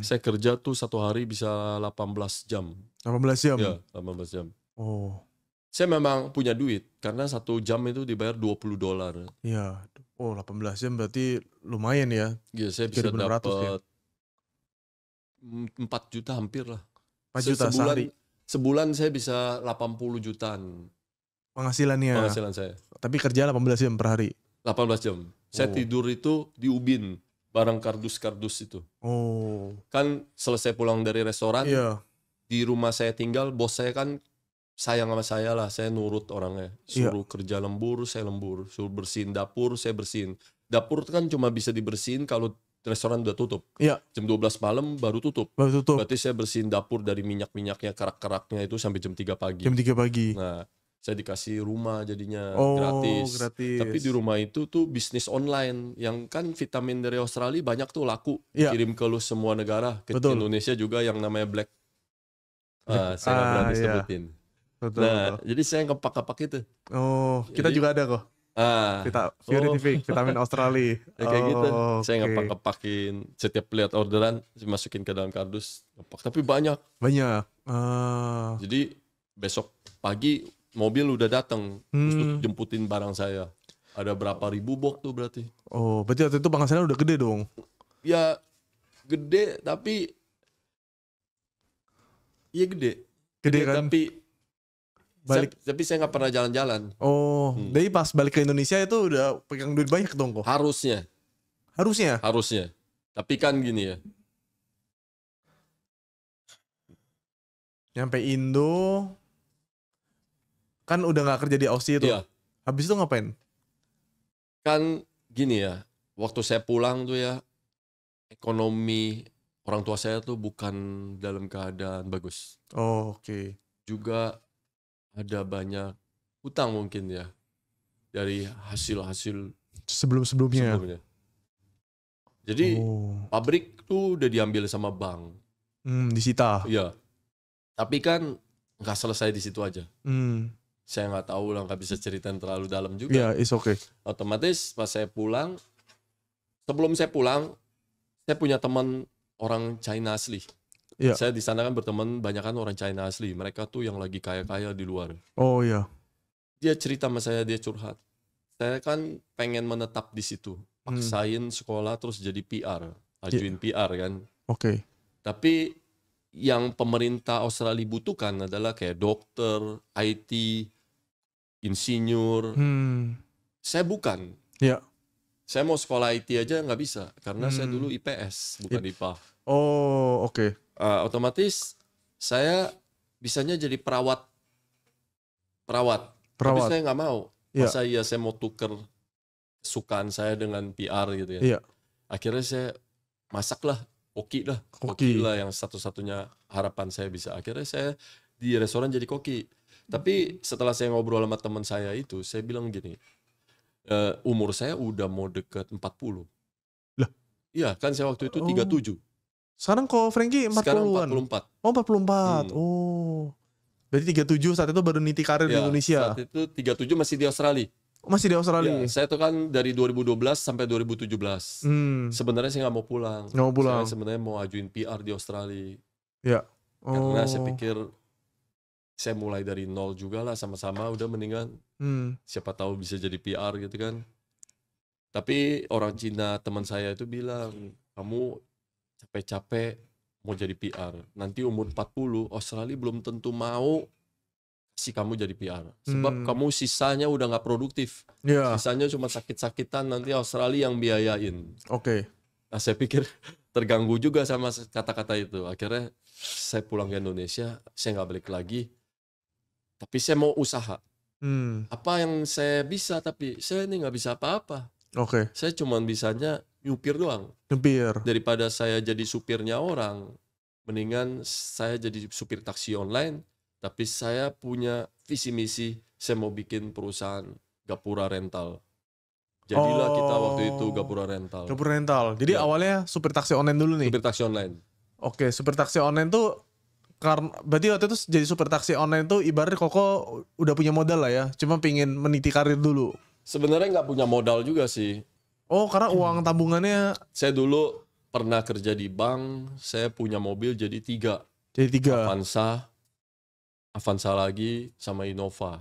Saya kerja tuh satu hari bisa 18 jam. 18 jam? Ya, 18 jam. Saya memang punya duit, karena 1 jam itu dibayar $20. Iya, 18 jam berarti lumayan ya. Iya, saya bisa dapat 4 juta hampir lah. 4 juta sehari? Sebulan saya bisa 80 jutaan. Penghasilannya? Penghasilan saya. Tapi kerja 18 jam per hari? 18 jam. Saya tidur itu di Ubin, barang kardus-kardus itu. Kan selesai pulang dari restoran, di rumah saya tinggal, bos saya kan sayang sama saya lah, saya nurut orangnya. Suruh kerja lembur, saya lembur. Suruh bersihin dapur, saya bersihin. Dapur kan cuma bisa dibersihin kalau restoran udah tutup. Jam 12 malam baru tutup. Berarti saya bersihin dapur dari minyak-minyaknya, kerak-keraknya itu sampai jam 3 pagi. Jam 3 pagi. Nah, saya dikasih rumah jadinya gratis. Tapi di rumah itu tuh bisnis online. Yang kan vitamin dari Australia banyak tuh laku. Kirim ke lu semua negara. Ke Indonesia juga yang namanya Black. Saya gak berani sebutin. Betul. Jadi saya ngepak-ngepak itu. Kita juga ada kok. Vitamin Australia. Kayak gitu. Saya ngepak-ngepakin. Setiap lihat orderan, saya masukin ke dalam kardus. Ngepak. Tapi banyak. Jadi besok pagi mobil udah datang untuk jemputin barang saya. Ada berapa ribu box tuh berarti. Berarti waktu itu penghasilan udah gede dong? Ya gede tapi gede kan? Tapi saya nggak pernah jalan-jalan. Jadi pas balik ke Indonesia itu udah pegang duit banyak dong kok? Harusnya. Tapi kan gini ya. Nyampe Indo, kan udah nggak kerja di Aussie itu. Habis itu ngapain? Kan gini ya. Waktu saya pulang tuh ya, ekonomi orang tua saya tuh bukan dalam keadaan bagus. Oke. Juga ada banyak hutang mungkin ya dari hasil-hasil sebelumnya. Jadi pabrik tuh udah diambil sama bank. Disita. Iya. Tapi kan nggak selesai di situ aja. Saya nggak tahu lah, nggak bisa ceritain terlalu dalam juga. Iya, it's okay. Otomatis pas saya pulang, sebelum saya pulang, saya punya teman orang China asli. Saya di sana kan berteman banyak kan orang China asli. Mereka tuh yang lagi kaya-kaya di luar. Dia cerita sama saya, dia curhat. Saya kan pengen menetap di situ, paksain sekolah terus jadi PR, ajuin PR kan. Tapi yang pemerintah Australia butuhkan adalah kayak dokter, IT, insinyur. Saya bukan. Saya mau sekolah IT aja nggak bisa karena saya dulu IPS bukan IPA. Otomatis saya bisanya jadi perawat. Tapi saya nggak mau. Masa iya saya mau tuker kesukaan saya dengan PR gitu ya. Akhirnya saya masaklah koki lah yang satu-satunya harapan saya bisa. Akhirnya saya di restoran jadi koki. Tapi setelah saya ngobrol sama teman saya itu, saya bilang gini, umur saya udah mau deket 40. Lah? Iya kan saya waktu itu 37. Sekarang kok Frankie 40-an? Sekarang 44. 44. Berarti 37 saat itu baru niti karir di Indonesia. Saat itu 37 masih di Australia. Masih di Australia? Saya tuh kan dari 2012 sampai 2017. Sebenarnya saya nggak mau pulang. Saya sebenarnya mau ajuin PR di Australia. Karena saya pikir saya mulai dari nol juga lah, sama-sama udah mendingan. Siapa tahu bisa jadi PR gitu kan. Tapi orang Cina teman saya itu bilang, kamu capek-capek mau jadi PR. Nanti umur 40, Australia belum tentu mau kasih kamu jadi PR. Sebab kamu sisanya udah gak produktif. Sisanya cuma sakit-sakitan, nanti Australia yang biayain. Nah saya pikir terganggu juga sama kata-kata itu. Akhirnya saya pulang ke Indonesia, saya gak balik lagi. Tapi saya mau usaha. Apa yang saya bisa, tapi saya ini gak bisa apa-apa. Saya cuma bisanya nyupir doang. Daripada saya jadi supirnya orang, mendingan saya jadi supir taksi online, tapi saya punya visi misi, saya mau bikin perusahaan Gapura Rental. Jadilah kita waktu itu Gapura Rental. Jadi awalnya supir taksi online dulu nih? Supir taksi online. Supir taksi online tuh, karena berarti waktu itu jadi supir taksi online tuh ibaratnya Koko udah punya modal lah ya, cuma pingin meniti karir dulu. Sebenarnya nggak punya modal juga sih. Karena uang tabungannya. Saya dulu pernah kerja di bank, saya punya mobil jadi 3. Avanza lagi sama Innova.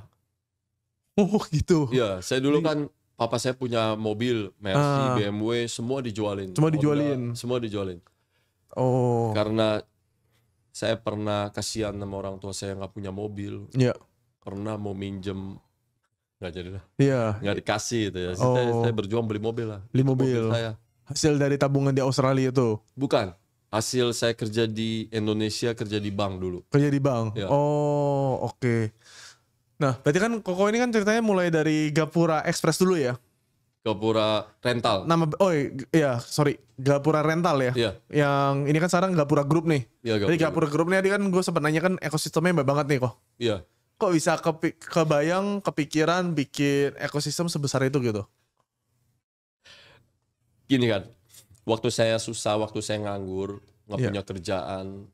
Gitu. Iya, saya dulu kan papa saya punya mobil, Mercy, BMW, semua dijualin. Semua dijualin. Karena saya pernah kasihan sama orang tua saya nggak punya mobil. Pernah mau minjem, nggak jadi lah. Nggak dikasih gitu ya. Saya berjuang beli mobil lah. Beli mobil saya. Hasil dari tabungan di Australia itu? Bukan. Hasil saya kerja di Indonesia, kerja di bank dulu. Kerja di bank? Ya. Nah, berarti kan Koko ini kan ceritanya mulai dari Gapura Express dulu ya? Gapura Rental. Gapura Rental ya? Iya. Yang ini kan sekarang Gapura Group nih. Iya, Jadi Gapura Group nih, tadi kan gue sempat nanya kan ekosistemnya hebat banget nih kok. Iya. Kok bisa kepikiran bikin ekosistem sebesar itu gitu? Gini kan, waktu saya susah, waktu saya nganggur, nggak punya kerjaan,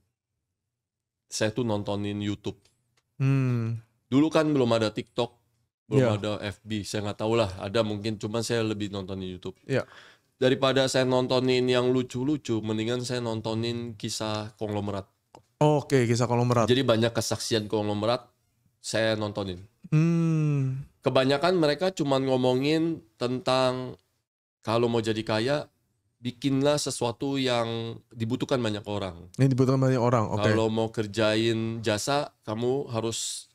saya tuh nontonin YouTube. Dulu kan belum ada TikTok, belum ada FB, saya nggak tahu lah, ada mungkin, cuman saya lebih nontonin YouTube. Daripada saya nontonin yang lucu-lucu, mendingan saya nontonin kisah konglomerat. Kisah konglomerat. Jadi banyak kesaksian konglomerat, saya nontonin. Kebanyakan mereka cuma ngomongin tentang kalau mau jadi kaya, bikinlah sesuatu yang dibutuhkan banyak orang. Kalau mau kerjain jasa, kamu harus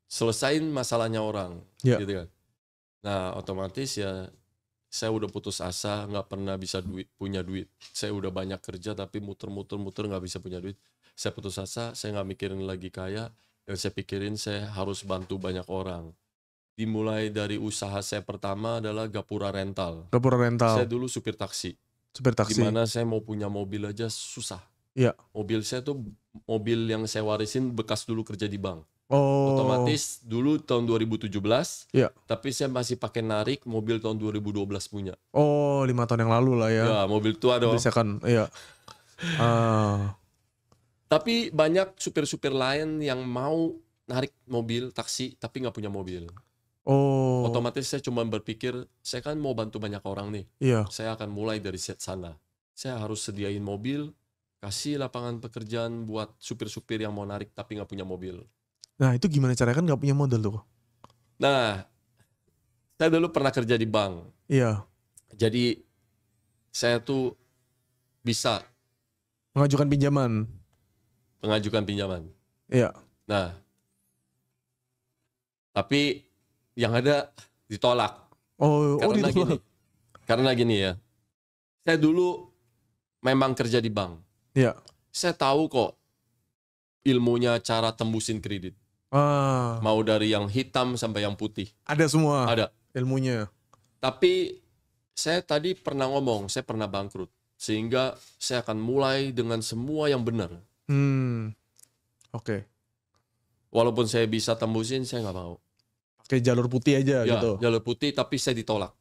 selesain masalahnya orang, gitu kan. Nah, otomatis ya saya udah putus asa, nggak pernah bisa punya duit. Saya udah banyak kerja tapi muter-muter nggak bisa punya duit. Saya putus asa, saya nggak mikirin lagi kaya. Yang saya pikirin saya harus bantu banyak orang. Dimulai dari usaha saya pertama adalah Gapura Rental. Saya dulu supir taksi. Dimana saya mau punya mobil aja susah. Mobil saya tuh mobil yang saya warisin bekas dulu kerja di bank. Otomatis dulu tahun 2017, tapi saya masih pakai narik mobil tahun 2012 punya. 5 tahun yang lalu lah ya. Ya, mobil tua dong. Tapi banyak supir-supir lain yang mau narik mobil taksi tapi nggak punya mobil. Otomatis saya cuma berpikir, saya kan mau bantu banyak orang nih. Saya akan mulai dari sana. Saya harus sediain mobil, kasih lapangan pekerjaan buat supir-supir yang mau narik tapi nggak punya mobil. Nah itu gimana caranya, kan nggak punya modal tuh? Nah, saya dulu pernah kerja di bank. Jadi saya tuh bisa mengajukan pinjaman. Nah, tapi yang ada ditolak. Karena gini ya. Saya dulu memang kerja di bank. Saya tahu kok ilmunya cara tembusin kredit. Mau dari yang hitam sampai yang putih. Ada semua. Ada ilmunya. Tapi saya tadi pernah ngomong, saya pernah bangkrut. Sehingga saya akan mulai dengan semua yang benar. Walaupun saya bisa tembusin, saya nggak mau. Pakai jalur putih aja gitu. Jalur putih, tapi saya ditolak.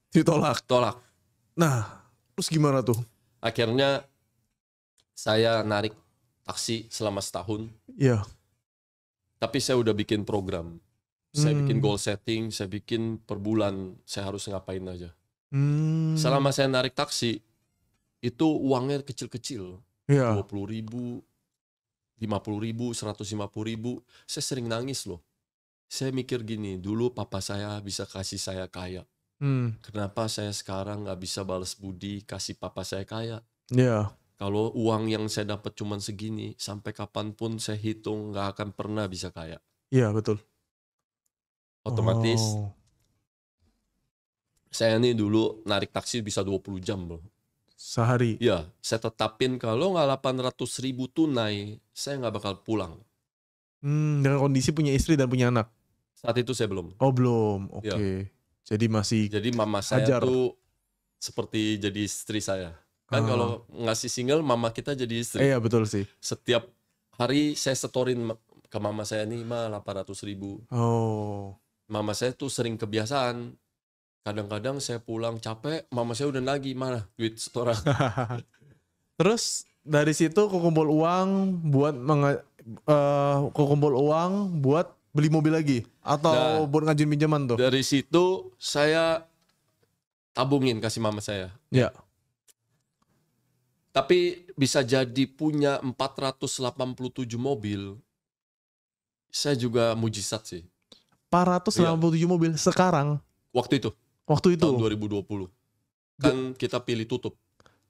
Tolak. Nah, terus gimana tuh? Akhirnya saya narik taksi selama setahun. Tapi saya udah bikin program. Saya bikin goal setting, saya bikin per bulan saya harus ngapain aja. Selama saya narik taksi, itu uangnya kecil-kecil. 20.000, 15.000, 50.000, 150.000, saya sering nangis loh. Saya mikir gini, dulu papa saya bisa kasih saya kaya. Kenapa saya sekarang nggak bisa balas budi kasih papa saya kaya? Iya. Kalau uang yang saya dapat cuma segini, sampai kapanpun saya hitung nggak akan pernah bisa kaya. Iya, betul. Otomatis saya nih dulu narik taksi bisa 20 jam loh. Sehari. Ya, saya tetapin kalau nggak 800.000 tunai, saya nggak bakal pulang. Dengan kondisi punya istri dan punya anak. Saat itu saya belum. Oh, belum. Oke. Ya. Jadi masih Jadi mama saya hajar. tuh seperti jadi istri saya. Kan kalau ngasih single, mama kita jadi istri. Iya, betul sih. Setiap hari saya setorin ke mama saya nih, 800.000. Oh. Mama saya tuh sering kebiasaan. Kadang-kadang saya pulang capek, mama saya udah nagih, mana duit setoran. Terus dari situ kumpul uang buat beli mobil lagi atau buat ngajuin pinjaman tuh? Dari situ saya tabungin kasih mama saya. Ya. Tapi bisa jadi punya 487 mobil. Saya juga mujizat sih. 487 mobil sekarang? Waktu itu. Tahun 2020. Kan kita pilih tutup.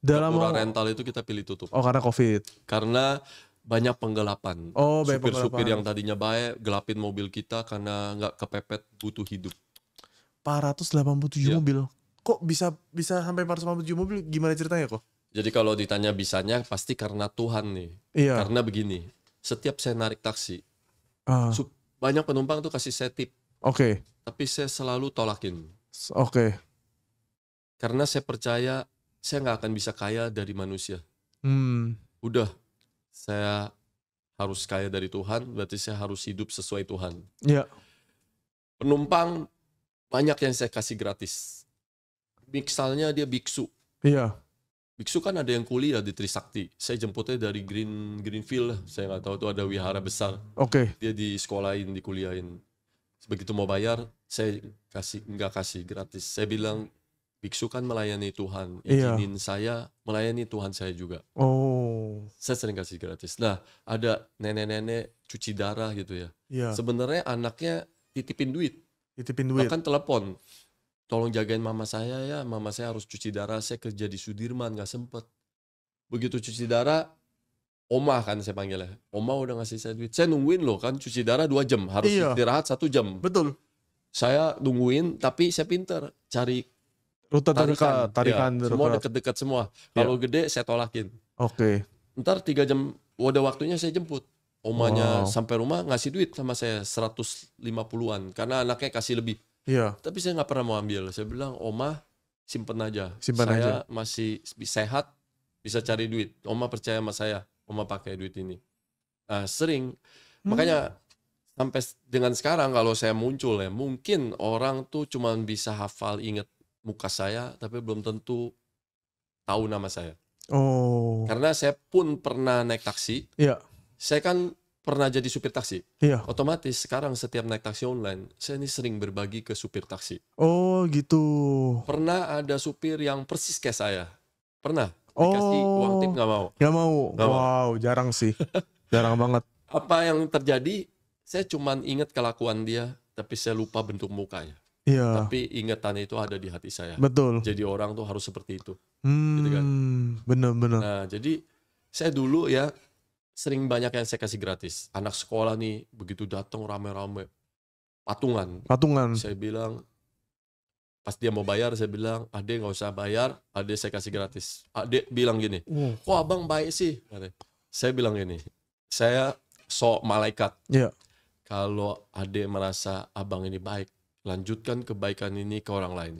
Dalam rental itu kita pilih tutup. Oh, karena COVID. Karena banyak penggelapan. Oh, banyak supir-supir yang tadinya baik gelapin mobil kita karena nggak kepepet butuh hidup. 487 mobil. Kok bisa sampai 487 mobil? Gimana ceritanya kok? Jadi kalau ditanya bisanya pasti karena Tuhan nih. Iya. Karena begini, setiap saya narik taksi, banyak penumpang tuh kasih saya tip. Oke. Tapi saya selalu tolakin. Oke. Karena saya percaya saya nggak akan bisa kaya dari manusia. Udah, saya harus kaya dari Tuhan, berarti saya harus hidup sesuai Tuhan. Iya. Penumpang banyak yang saya kasih gratis. Misalnya dia biksu. Iya. Biksu kan ada yang kuliah di Trisakti. Saya jemputnya dari Greenfield lah. Saya nggak tahu tuh ada wihara besar. Oke. Dia disekolahin, dikuliahin. Begitu mau bayar, saya nggak kasih gratis. Saya bilang, biksu kan melayani Tuhan. Izinin saya melayani Tuhan saya juga. Oh. Saya sering kasih gratis. Nah, ada nenek-nenek cuci darah gitu ya. Iya. Sebenarnya anaknya titipin duit. Bahkan telepon. Tolong jagain mama saya ya, mama saya harus cuci darah, saya kerja di Sudirman, gak sempet. Begitu cuci darah, Oma kan saya panggilnya. Oma udah ngasih saya duit. Saya nungguin loh kan, cuci darah 2 jam, harus istirahat 1 jam. Betul. Saya nungguin, tapi saya pinter cari rute tarikan. Semua deket-deket semua. Kalau gede saya tolakin. Oke. Ntar 3 jam, udah waktunya saya jemput. Omanya sampai rumah ngasih duit sama saya 150-an, karena anaknya kasih lebih. Iya. Tapi saya nggak pernah mau ambil. Saya bilang, Oma simpen aja. Simpan saya aja. masih sehat, bisa cari duit. Oma percaya sama saya. Oma pakai duit ini. Nah, sering. Makanya sampai dengan sekarang kalau saya muncul ya, mungkin orang tuh cuma bisa hafal inget muka saya, tapi belum tentu tahu nama saya. Oh. Karena saya pun pernah naik taksi. Iya. Saya kan pernah jadi supir taksi. Iya. Otomatis sekarang setiap naik taksi online, saya ini sering berbagi ke supir taksi. Oh gitu. Pernah ada supir yang persis kayak saya. Pernah. Dikasih uang tip nggak mau. Nggak mau. Jarang sih. Jarang banget. Apa yang terjadi, saya cuman ingat kelakuan dia, tapi saya lupa bentuk mukanya. Iya. Tapi ingatan itu ada di hati saya. Betul. Jadi orang tuh harus seperti itu. Gitu kan. Bener. Nah jadi saya dulu ya, sering banyak yang saya kasih gratis. Anak sekolah nih, begitu datang rame-rame. Patungan. Saya bilang, pas dia mau bayar, saya bilang, adek gak usah bayar, adek saya kasih gratis. Adek bilang gini, kok abang baik sih? Saya bilang gini, saya sok malaikat. Iya. Kalau adek merasa abang ini baik, lanjutkan kebaikan ini ke orang lain.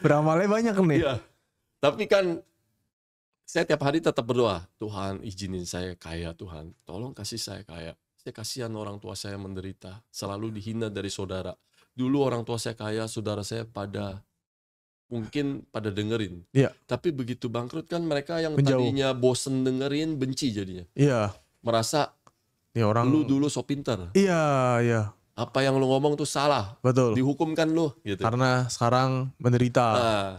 Beramalnya banyak nih. Iya. Tapi kan, saya tiap hari tetap berdoa, Tuhan izinin saya kaya, Tuhan tolong kasih saya kaya. Saya kasihan orang tua saya menderita, selalu dihina dari saudara. Dulu orang tua saya kaya, saudara saya mungkin pada dengerin. Iya. Tapi begitu bangkrut kan mereka yang menjauh. Tadinya bosen dengerin, benci jadinya. Iya. Merasa orang lu dulu so pinter. Iya. Apa yang lu ngomong tuh salah. Betul. Dihukumkan lu gitu. Karena sekarang menderita. Nah,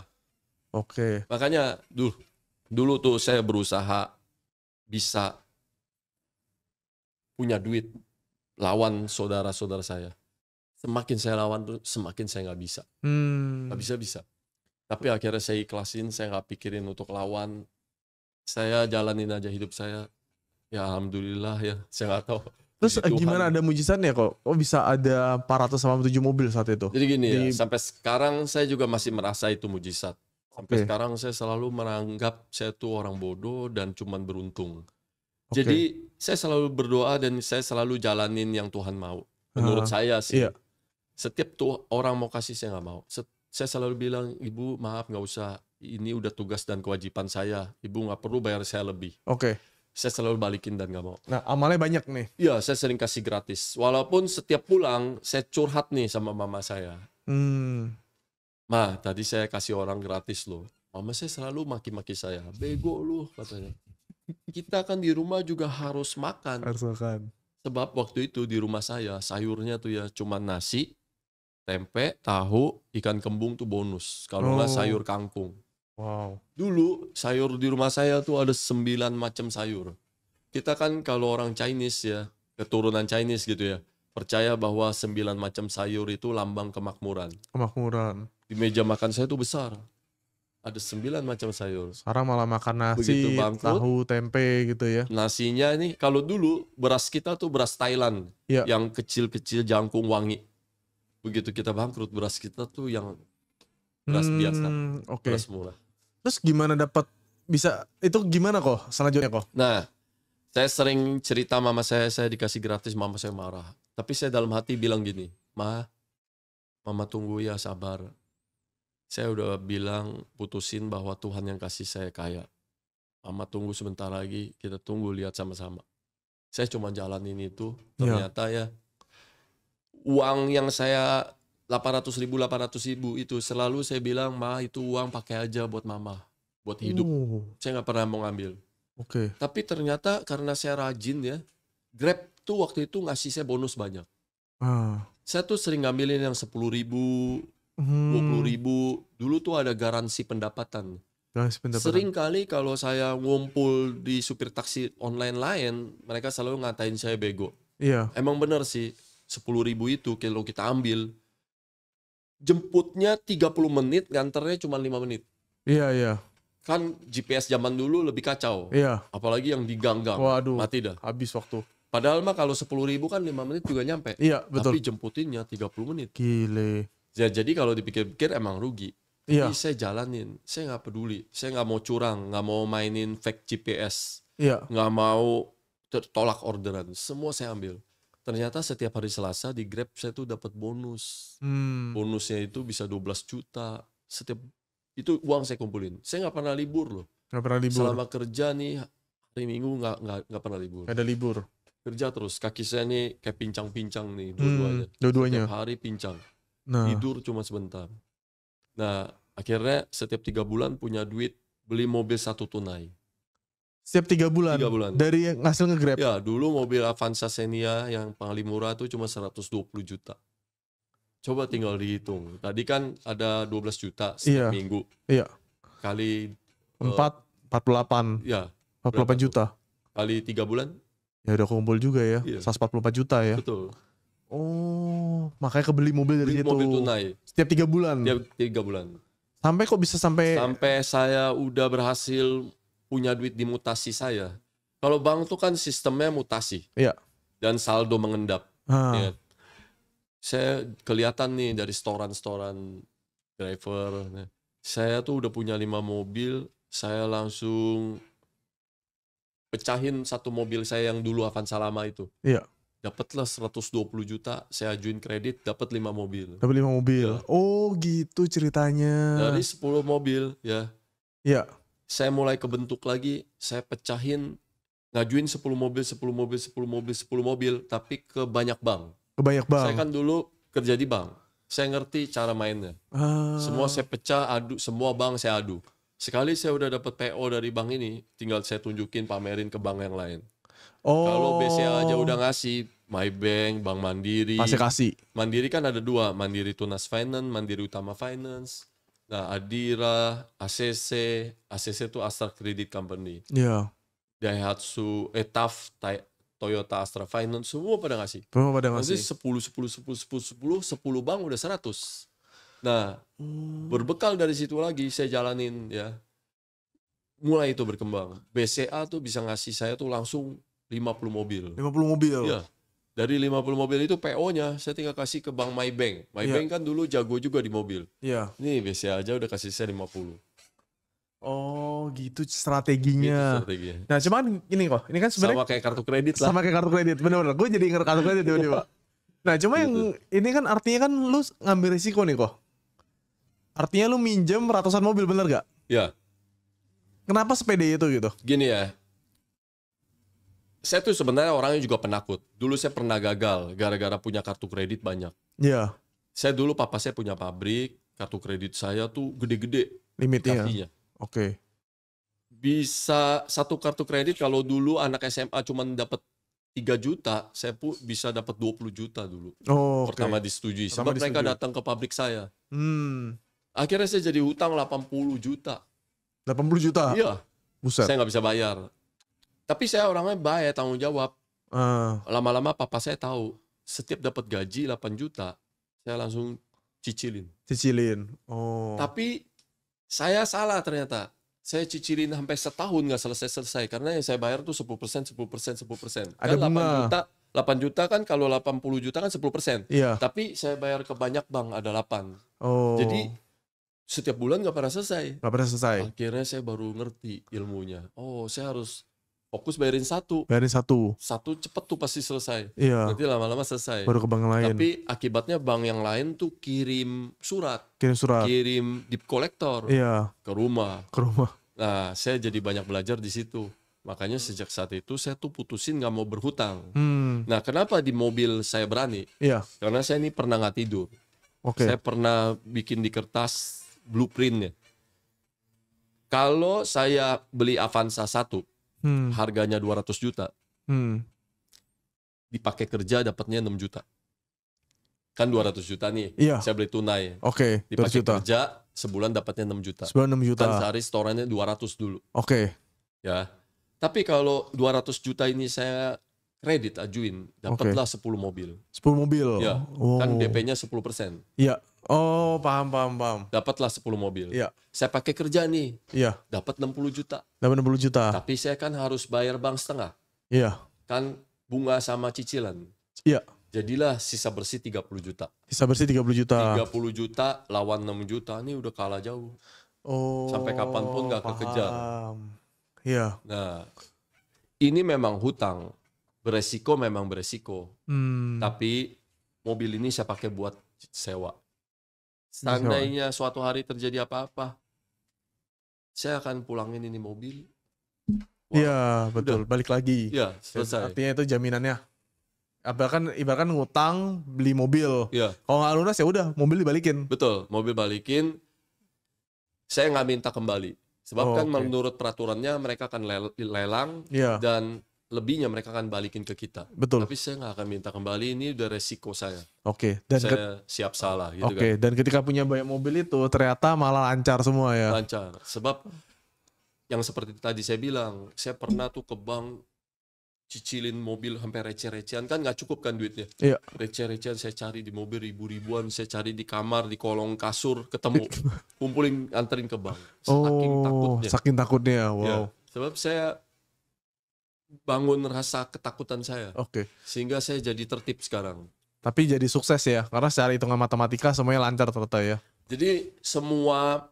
Oke. Makanya dulu tuh saya berusaha bisa punya duit lawan saudara-saudara saya. Semakin saya lawan tuh semakin saya nggak bisa. Nggak bisa. Tapi akhirnya saya ikhlasin, saya nggak pikirin untuk lawan. Saya jalanin aja hidup saya. Ya alhamdulillah ya, saya nggak tahu. Terus Puji Tuhan. gimana ada mujizatnya kok? Kok bisa ada 487 mobil saat itu? Jadi gini ya, sampai sekarang saya juga masih merasa itu mujizat. Sampai sekarang saya selalu menganggap saya tuh orang bodoh dan cuman beruntung. Jadi saya selalu berdoa dan saya selalu jalanin yang Tuhan mau. Menurut saya sih. Iya. Setiap tuh orang mau kasih saya nggak mau. Saya selalu bilang, ibu maaf nggak usah. Ini udah tugas dan kewajiban saya. Ibu nggak perlu bayar saya lebih. Saya selalu balikin dan nggak mau. Nah amalnya banyak nih. Iya, saya sering kasih gratis. Walaupun setiap pulang saya curhat nih sama mama saya. Ma, tadi saya kasih orang gratis loh. Mama saya selalu maki-maki saya. Bego lu katanya. Kita kan di rumah juga harus makan. Sebab waktu itu di rumah saya sayurnya tuh ya cuma nasi, tempe, tahu, ikan kembung tuh bonus. Kalau nggak sayur kangkung. Wow. Dulu sayur di rumah saya tuh ada 9 macam sayur. Kita kan kalau orang Chinese ya, keturunan Chinese gitu ya, percaya bahwa 9 macam sayur itu lambang kemakmuran. Di meja makan saya tuh besar. Ada 9 macam sayur. Sekarang malah makan nasi, tahu, tempe gitu ya. Nasinya nih, kalau dulu beras kita tuh beras Thailand. Yang kecil-kecil jangkung wangi. Begitu kita bangkrut, beras kita tuh yang beras biasa. Beras murah. Terus gimana dapat bisa, itu gimana kok selanjutnya kok? Nah, saya sering cerita mama saya dikasih gratis, mama saya marah. Tapi saya dalam hati bilang gini, mama tunggu ya, sabar. Saya udah bilang putusin bahwa Tuhan yang kasih saya kaya. Mama tunggu sebentar lagi, kita tunggu lihat sama-sama. Saya cuma jalanin itu, ternyata ya uang yang saya 800 ribu itu selalu saya bilang, Ma itu uang pakai aja buat mama, buat hidup. Saya nggak pernah mau ngambil. Tapi ternyata karena saya rajin ya, Grab tuh waktu itu ngasih saya bonus banyak. Saya tuh sering ngambilin yang 10 ribu, 20 ribu. Dulu tuh ada garansi pendapatan. Sering kali kalau saya ngumpul di supir taksi online lain, mereka selalu ngatain saya bego. Emang bener sih, 10 ribu itu kalau kita ambil, jemputnya 30 menit, nganternya cuma 5 menit. Kan GPS zaman dulu lebih kacau. Apalagi yang di gang-gang. Waduh, mati dah. Habis waktu. Padahal mah kalau 10 ribu kan 5 menit juga nyampe. Betul. Tapi jemputinnya 30 menit. Gile. Ya, jadi kalau dipikir-pikir emang rugi. Tapi saya jalanin. Saya nggak peduli. Saya nggak mau curang. Nggak mau mainin fake GPS. Nggak mau tolak orderan. Semua saya ambil. Ternyata setiap hari Selasa di Grab saya tuh dapat bonus. Bonusnya itu bisa 12 juta. Setiap itu uang saya kumpulin. Saya nggak pernah libur loh. Selama kerja nih hari Minggu nggak pernah libur. Ada libur. Kerja terus. Kaki saya nih kayak pincang-pincang nih dua-duanya. Setiap hari pincang. Tidur cuma sebentar. Nah akhirnya setiap 3 bulan punya duit beli mobil 1 tunai. Setiap 3 bulan? 3 bulan. Dari hasil nge-Grab? Ya dulu mobil Avanza Xenia yang paling murah tuh cuma 120 juta. Coba tinggal dihitung. Tadi kan ada 12 juta setiap minggu. Kali 48. Ya. 48 juta. Kali 3 bulan. Ya udah kumpul juga ya. 144 juta ya. Betul. Oh, makanya kebeli mobil dari situ. Mobil tunai. Setiap 3 bulan. Setiap 3 bulan. Sampai kok bisa sampai saya udah berhasil punya duit di mutasi saya. Kalau bank tuh kan sistemnya mutasi. Dan saldo mengendap. Ya. Saya kelihatan nih dari storan-storan driver. Saya tuh udah punya 5 mobil. Saya langsung pecahin 1 mobil saya yang dulu Avanza lama itu. Dapatlah 120 juta, saya ajuin kredit, dapat 5 mobil. Dapat 5 mobil. Oh, gitu ceritanya. Dari 10 mobil ya. Saya mulai kebentuk lagi, saya pecahin, ngajuin 10 mobil, tapi ke banyak bank. Saya kan dulu kerja di bank. Saya ngerti cara mainnya. Semua saya pecah, semua bank saya adu. Sekali saya udah dapat PO dari bank ini, tinggal saya tunjukin, pamerin ke bank yang lain. Kalau BCA aja udah ngasih, MyBank, Bank Mandiri. Pasti kasih. Mandiri kan ada 2, Mandiri Tunas Finance, Mandiri Utama Finance. Nah, Adira, ACC itu Astra Credit Company. Daihatsu, TAF, Toyota Astra Finance, semua pada ngasih. Semua pada Nanti ngasih. 10 bank udah 100. Nah, berbekal dari situ lagi saya jalanin ya. Mulai itu berkembang. BCA tuh bisa ngasih saya tuh langsung 50 mobil. 50 mobil. Iya. Dari 50 mobil itu PO-nya saya tinggal kasih ke Bank MyBank. MyBank kan dulu jago juga di mobil. Iya. Nih BCA aja udah kasih saya 50. Oh, gitu strateginya. Gitu strateginya. Nah, cuman ini kok, ini kan sebenarnya Sama kayak kartu kredit lah. sama kayak kartu kredit, bener-bener. Gue jadi ingat kartu kredit tiba-tiba. Nah, cuma yang ini kan artinya kan lu ngambil risiko nih kok. Artinya lu minjem ratusan mobil, bener gak? Ya, Kenapa sepede itu gitu? gini ya. Saya tuh sebenarnya orangnya juga penakut. Dulu saya pernah gagal gara-gara punya kartu kredit banyak. Iya. Saya dulu papa saya punya pabrik, kartu kredit saya tuh gede-gede Limitnya. kakinya. Oke. Bisa satu kartu kredit kalau dulu anak SMA cuma dapat 3 juta, saya pun bisa dapat 20 juta dulu. Oh, oke. Pertama disetujui. Pertama Sebab mereka disetujui. datang ke pabrik saya. Hmm. Akhirnya saya jadi hutang 80 juta. 80 juta. Iya, Buset. saya nggak bisa bayar. Tapi saya orangnya baik, tanggung jawab. Ah, Lama-lama papa saya tahu, setiap dapat gaji 8 juta, saya langsung cicilin. cicilin. Oh. Tapi saya salah ternyata. Saya cicilin sampai setahun nggak selesai-selesai. Karena yang saya bayar tuh 10%, 10%, 10%. Ada Kan 8 bunga. juta, 8 juta kan kalau 80 juta kan 10%. Iya. Tapi saya bayar ke banyak bank, ada 8. Oh. Jadi setiap bulan nggak pernah selesai. Gak pernah selesai. Akhirnya saya baru ngerti ilmunya. Oh, saya harus fokus bayarin satu. Bayarin satu. Satu cepet tuh pasti selesai. Iya. Nanti lama-lama selesai. Baru ke bank lain. Tapi akibatnya bank yang lain tuh kirim surat, Kirim surat. kirim debt collector Iya. ke rumah. Ke rumah. Nah, saya jadi banyak belajar di situ. Makanya sejak saat itu saya tuh putusin nggak mau berhutang. Nah, kenapa di mobil saya berani? Iya. Karena saya ini pernah nggak tidur. Oke. Saya pernah bikin di kertas blueprintnya. Kalau saya beli Avanza 1, harganya 200 juta, dipakai kerja dapatnya 6 juta. Kan 200 juta nih, Iya. saya beli tunai. Oke. 200 Dipakai juta. kerja, sebulan dapatnya 6 juta. Sebulan 6 juta. Kan sehari setorannya 200 dulu. Oke. Ya. Tapi kalau 200 juta ini saya kredit ajuin, dapatlah 10 mobil. 10 mobil. Ya, Oh. kan DP-nya 10%. Iya. Oh, paham. Dapatlah 10 mobil. Iya. Saya pakai kerja nih, Iya. dapat 60 juta. Dapat 60 juta. Tapi saya kan harus bayar bank setengah. Iya. Kan bunga sama cicilan. Iya. Jadilah sisa bersih 30 juta. Sisa bersih 30 juta. 30 juta lawan 6 juta, ini udah kalah jauh. Oh. Sampai kapanpun nggak kekejar. paham. Iya. Nah, ini memang hutang. Beresiko memang beresiko. Tapi mobil ini saya pakai buat sewa. Seandainya suatu hari terjadi apa-apa, saya akan pulangin ini mobil. Wah, Iya, betul. Balik lagi. Iya, selesai. Artinya itu jaminannya. Ibaratkan ngutang beli mobil. Iya, Kalau nggak lunas ya udah mobil dibalikin. betul. Mobil balikin, saya nggak minta kembali. Sebab kan oke. menurut peraturannya mereka akan lelang Iya, dan lebihnya mereka akan balikin ke kita. betul. Tapi saya nggak akan minta kembali, ini udah resiko saya. Oke. Dan Saya siap salah gitu oke. Dan ketika punya banyak mobil itu ternyata malah lancar semua ya. kan. Lancar. Sebab yang seperti tadi saya bilang, saya pernah tuh ke bank cicilin mobil sampai receh-recehan, kan nggak cukup kan duitnya. Iya. Receh-recehan saya cari di mobil ribu-ribuan, saya cari di kamar, di kolong kasur, ketemu. Kumpulin, anterin ke bank. Saking takutnya. Saking takutnya. Wow. Ya, sebab saya bangun rasa ketakutan saya. Oke. Sehingga saya jadi tertib sekarang. Tapi jadi sukses ya, karena secara hitungan matematika semuanya lancar ternyata ya. Jadi semua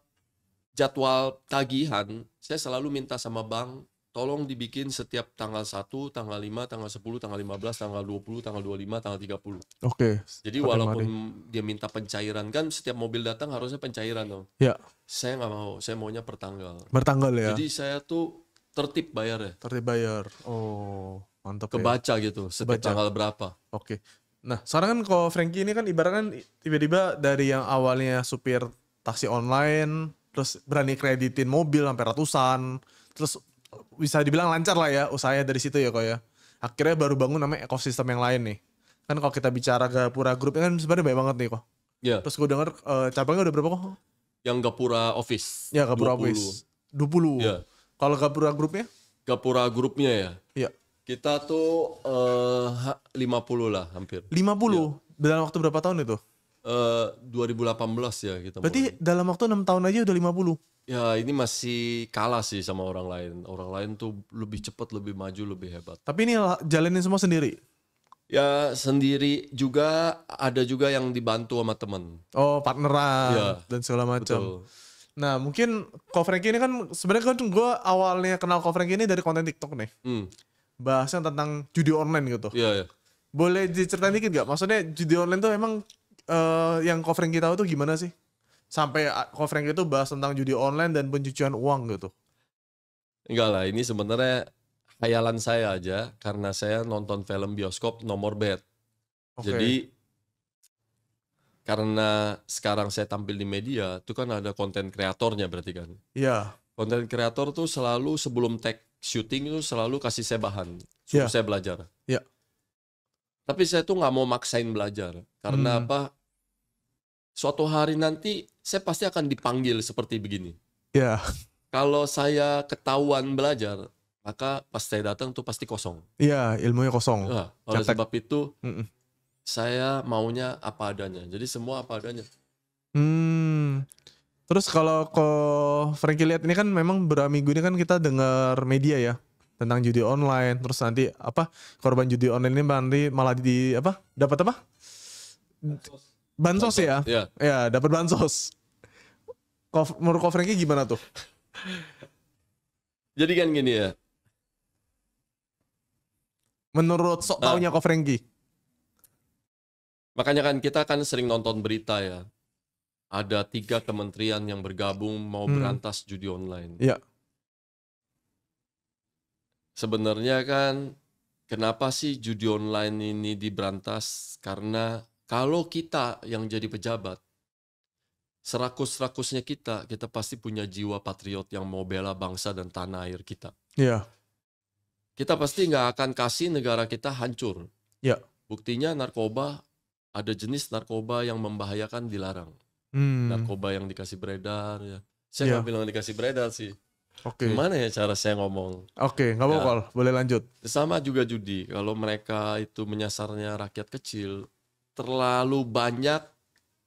jadwal tagihan, saya selalu minta sama bank, tolong dibikin setiap tanggal 1, tanggal 5, tanggal 10, tanggal 15, tanggal 20, tanggal 25, tanggal 30. Oke. Jadi walaupun dia minta pencairan, kan setiap mobil datang harusnya pencairan dong. Ya, Saya nggak mau, saya maunya per tanggal. bertanggal ya. Jadi saya tuh tertib bayar ya. Tertib bayar. Oh, mantap ya. Kebaca gitu, setiap Kebaca. tanggal berapa. Oke. Nah, sekarang kan kalau Frankie ini kan ibaratnya tiba-tiba dari yang awalnya supir taksi online, terus berani kreditin mobil sampai ratusan, terus bisa dibilang lancar lah ya usahanya dari situ ya kok ya. Akhirnya baru bangun namanya ekosistem yang lain nih. Kan kalau kita bicara Gapura Group kan sebenarnya banyak banget nih kok. Ya, Terus gue denger cabangnya udah berapa kok? yang Gapura Office. Ya Gapura 20. Office. 20. Ya, Kalau Gapura Groupnya? Gapura grupnya ya. Iya. Kita tuh 50 lah hampir. 50? Dalam waktu berapa tahun itu? 2018 ya kita Berarti mulai. dalam waktu 6 tahun aja udah 50? Ya ini masih kalah sih sama orang lain. Orang lain tuh lebih cepat, lebih maju, lebih hebat. Tapi ini jalanin semua sendiri? Ya sendiri juga, ada juga yang dibantu sama teman. Oh, partneran Ya, dan segala macam. betul. Nah, mungkin Ko Franky ini kan sebenarnya kan gue awalnya kenal Ko Franky ini dari konten TikTok nih. Bahasnya tentang judi online gitu. Iya, ya. Boleh diceritain dikit gak? Maksudnya judi online tuh emang yang Ko Franky tahu tuh gimana sih? Sampai Ko Franky itu bahas tentang judi online dan pencucian uang gitu. Enggak lah, ini sebenarnya khayalan saya aja karena saya nonton film bioskop Nomor Bet. Oke. Jadi karena sekarang saya tampil di media, itu kan ada konten kreatornya berarti kan. Iya. Konten kreator tuh selalu sebelum take syuting itu selalu kasih saya bahan, suruh saya belajar. Iya. Tapi saya tuh nggak mau maksain belajar karena apa? Suatu hari nanti saya pasti akan dipanggil seperti begini. Iya. Kalau saya ketahuan belajar, maka pas saya datang tuh pasti kosong. Iya, ilmunya kosong. Nah, oleh Cetek. sebab itu saya maunya apa adanya. Jadi semua apa adanya. Terus kalau Ko Franky lihat ini kan memang beberapa minggu ini kan kita dengar media ya tentang judi online. Terus nanti apa korban judi online ini nanti malah di apa? Dapat apa? Bansos ya? Ya. Ya, dapat bansos. Menurut Ko Franky gimana tuh? Jadi kan gini ya. Menurut sok taunya Ko Franky. Makanya kan kita kan sering nonton berita ya. Ada 3 kementerian yang bergabung mau berantas judi online. Iya. Sebenarnya kan kenapa sih judi online ini diberantas? Karena kalau kita yang jadi pejabat, serakus-rakusnya kita pasti punya jiwa patriot yang mau bela bangsa dan tanah air kita. Iya. Kita pasti nggak akan kasih negara kita hancur. Iya. Buktinya narkoba, ada jenis narkoba yang membahayakan dilarang. Narkoba yang dikasih beredar ya. Saya nggak bilang dikasih beredar sih. Oke. Gimana ya cara saya ngomong? Oke, nggak apa-apa, boleh lanjut. Sama juga judi. Kalau mereka itu menyasarnya rakyat kecil, terlalu banyak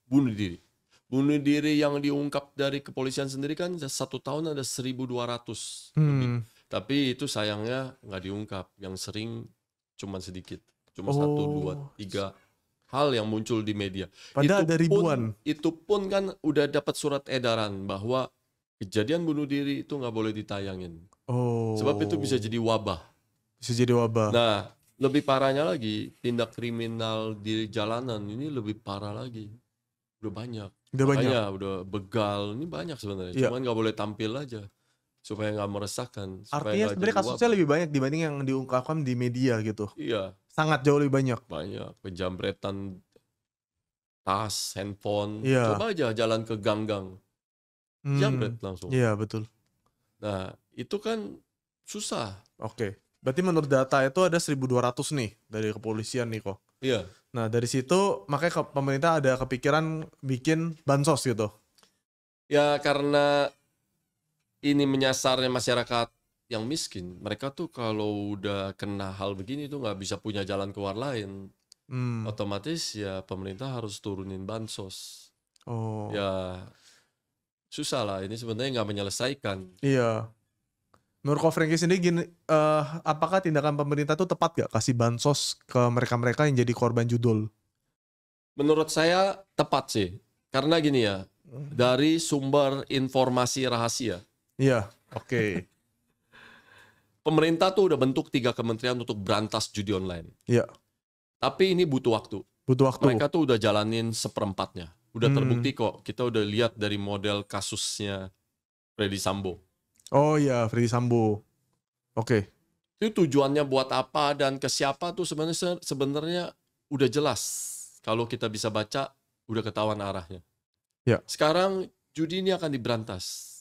bunuh diri. Bunuh diri yang diungkap dari kepolisian sendiri kan 1 tahun ada 1.200 lebih. Tapi itu sayangnya nggak diungkap. Yang sering cuma sedikit. Cuma 1, 2, 3 hal yang muncul di media. Padahal ada ribuan. Itu pun kan udah dapat surat edaran bahwa kejadian bunuh diri itu nggak boleh ditayangin. Sebab itu bisa jadi wabah. Bisa jadi wabah. Nah, lebih parahnya lagi, tindak kriminal di jalanan ini lebih parah lagi. Udah banyak. Makanya udah begal, ini banyak sebenarnya. Cuman nggak boleh tampil aja. Supaya nggak meresahkan. Artinya sebenarnya kasusnya lebih banyak dibanding yang diungkapkan di media gitu. Iya. Sangat jauh lebih banyak. Banyak. Penjambretan tas, handphone. Iya. Coba aja jalan ke gang-gang. Jambret langsung. Iya, betul. Nah, itu kan susah. Oke. Berarti menurut data itu ada 1.200 nih dari kepolisian nih kok. Iya. Nah, dari situ makanya pemerintah ada kepikiran bikin bansos gitu. Ya, karena ini menyasarnya masyarakat yang miskin. Mereka tuh kalau udah kena hal begini tuh nggak bisa punya jalan keluar lain. Otomatis ya pemerintah harus turunin bansos. Ya susah lah. Ini sebenarnya nggak menyelesaikan. Iya. Menurut Ko Franky sendiri gini, apakah tindakan pemerintah tuh tepat gak kasih bansos ke mereka-mereka yang jadi korban judul? Menurut saya tepat sih. Karena gini ya, dari sumber informasi rahasia. Iya, oke. Pemerintah tuh udah bentuk 3 kementerian untuk berantas judi online. Iya. Tapi ini butuh waktu. Butuh waktu. Mereka tuh udah jalanin 1/4-nya. Udah terbukti kok. Kita udah lihat dari model kasusnya Freddy Sambo. Oh iya, Freddy Sambo. Oke. Itu tujuannya buat apa dan ke siapa tuh sebenarnya udah jelas. Kalau kita bisa baca, udah ketahuan arahnya. Ya. Sekarang judi ini akan diberantas.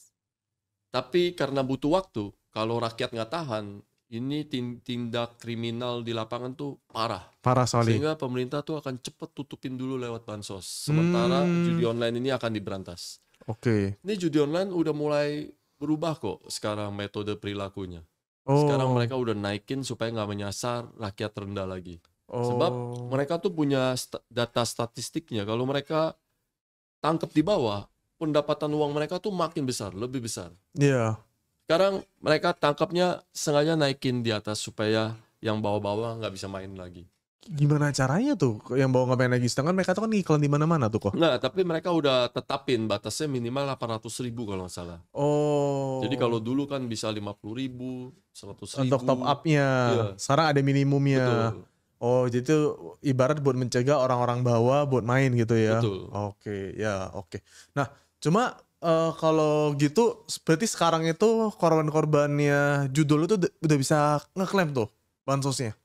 Tapi karena butuh waktu, kalau rakyat nggak tahan, ini tindak kriminal di lapangan tuh parah. Parah sekali. Sehingga pemerintah tuh akan cepet tutupin dulu lewat bansos. Sementara judi online ini akan diberantas. Oke. Ini judi online udah mulai berubah kok sekarang metode perilakunya. Sekarang Oh. mereka udah naikin supaya nggak menyasar rakyat rendah lagi. Sebab Oh. mereka tuh punya data statistiknya. Kalau mereka tangkap di bawah, pendapatan uang mereka tuh makin besar, lebih besar. Iya. Sekarang mereka tangkapnya sengaja naikin di atas supaya yang bawah-bawah nggak bisa main lagi. Gimana caranya tuh yang bawa nggak main lagi? Sedangkan mereka tuh kan iklan di mana-mana tuh kok. Nggak, tapi mereka udah tetapin batasnya minimal 800.000 kalau nggak salah. Oh. Jadi kalau dulu kan bisa 50.000, 100.000. Untuk top up-nya. Iya. Sekarang ada minimumnya. Betul. Oh, jadi itu ibarat buat mencegah orang-orang bawah buat main gitu ya. Betul. Oke, ya oke. Nah, cuma kalau gitu berarti sekarang itu korban-korbannya judul itu udah bisa ngeklaim tuh bansosnya.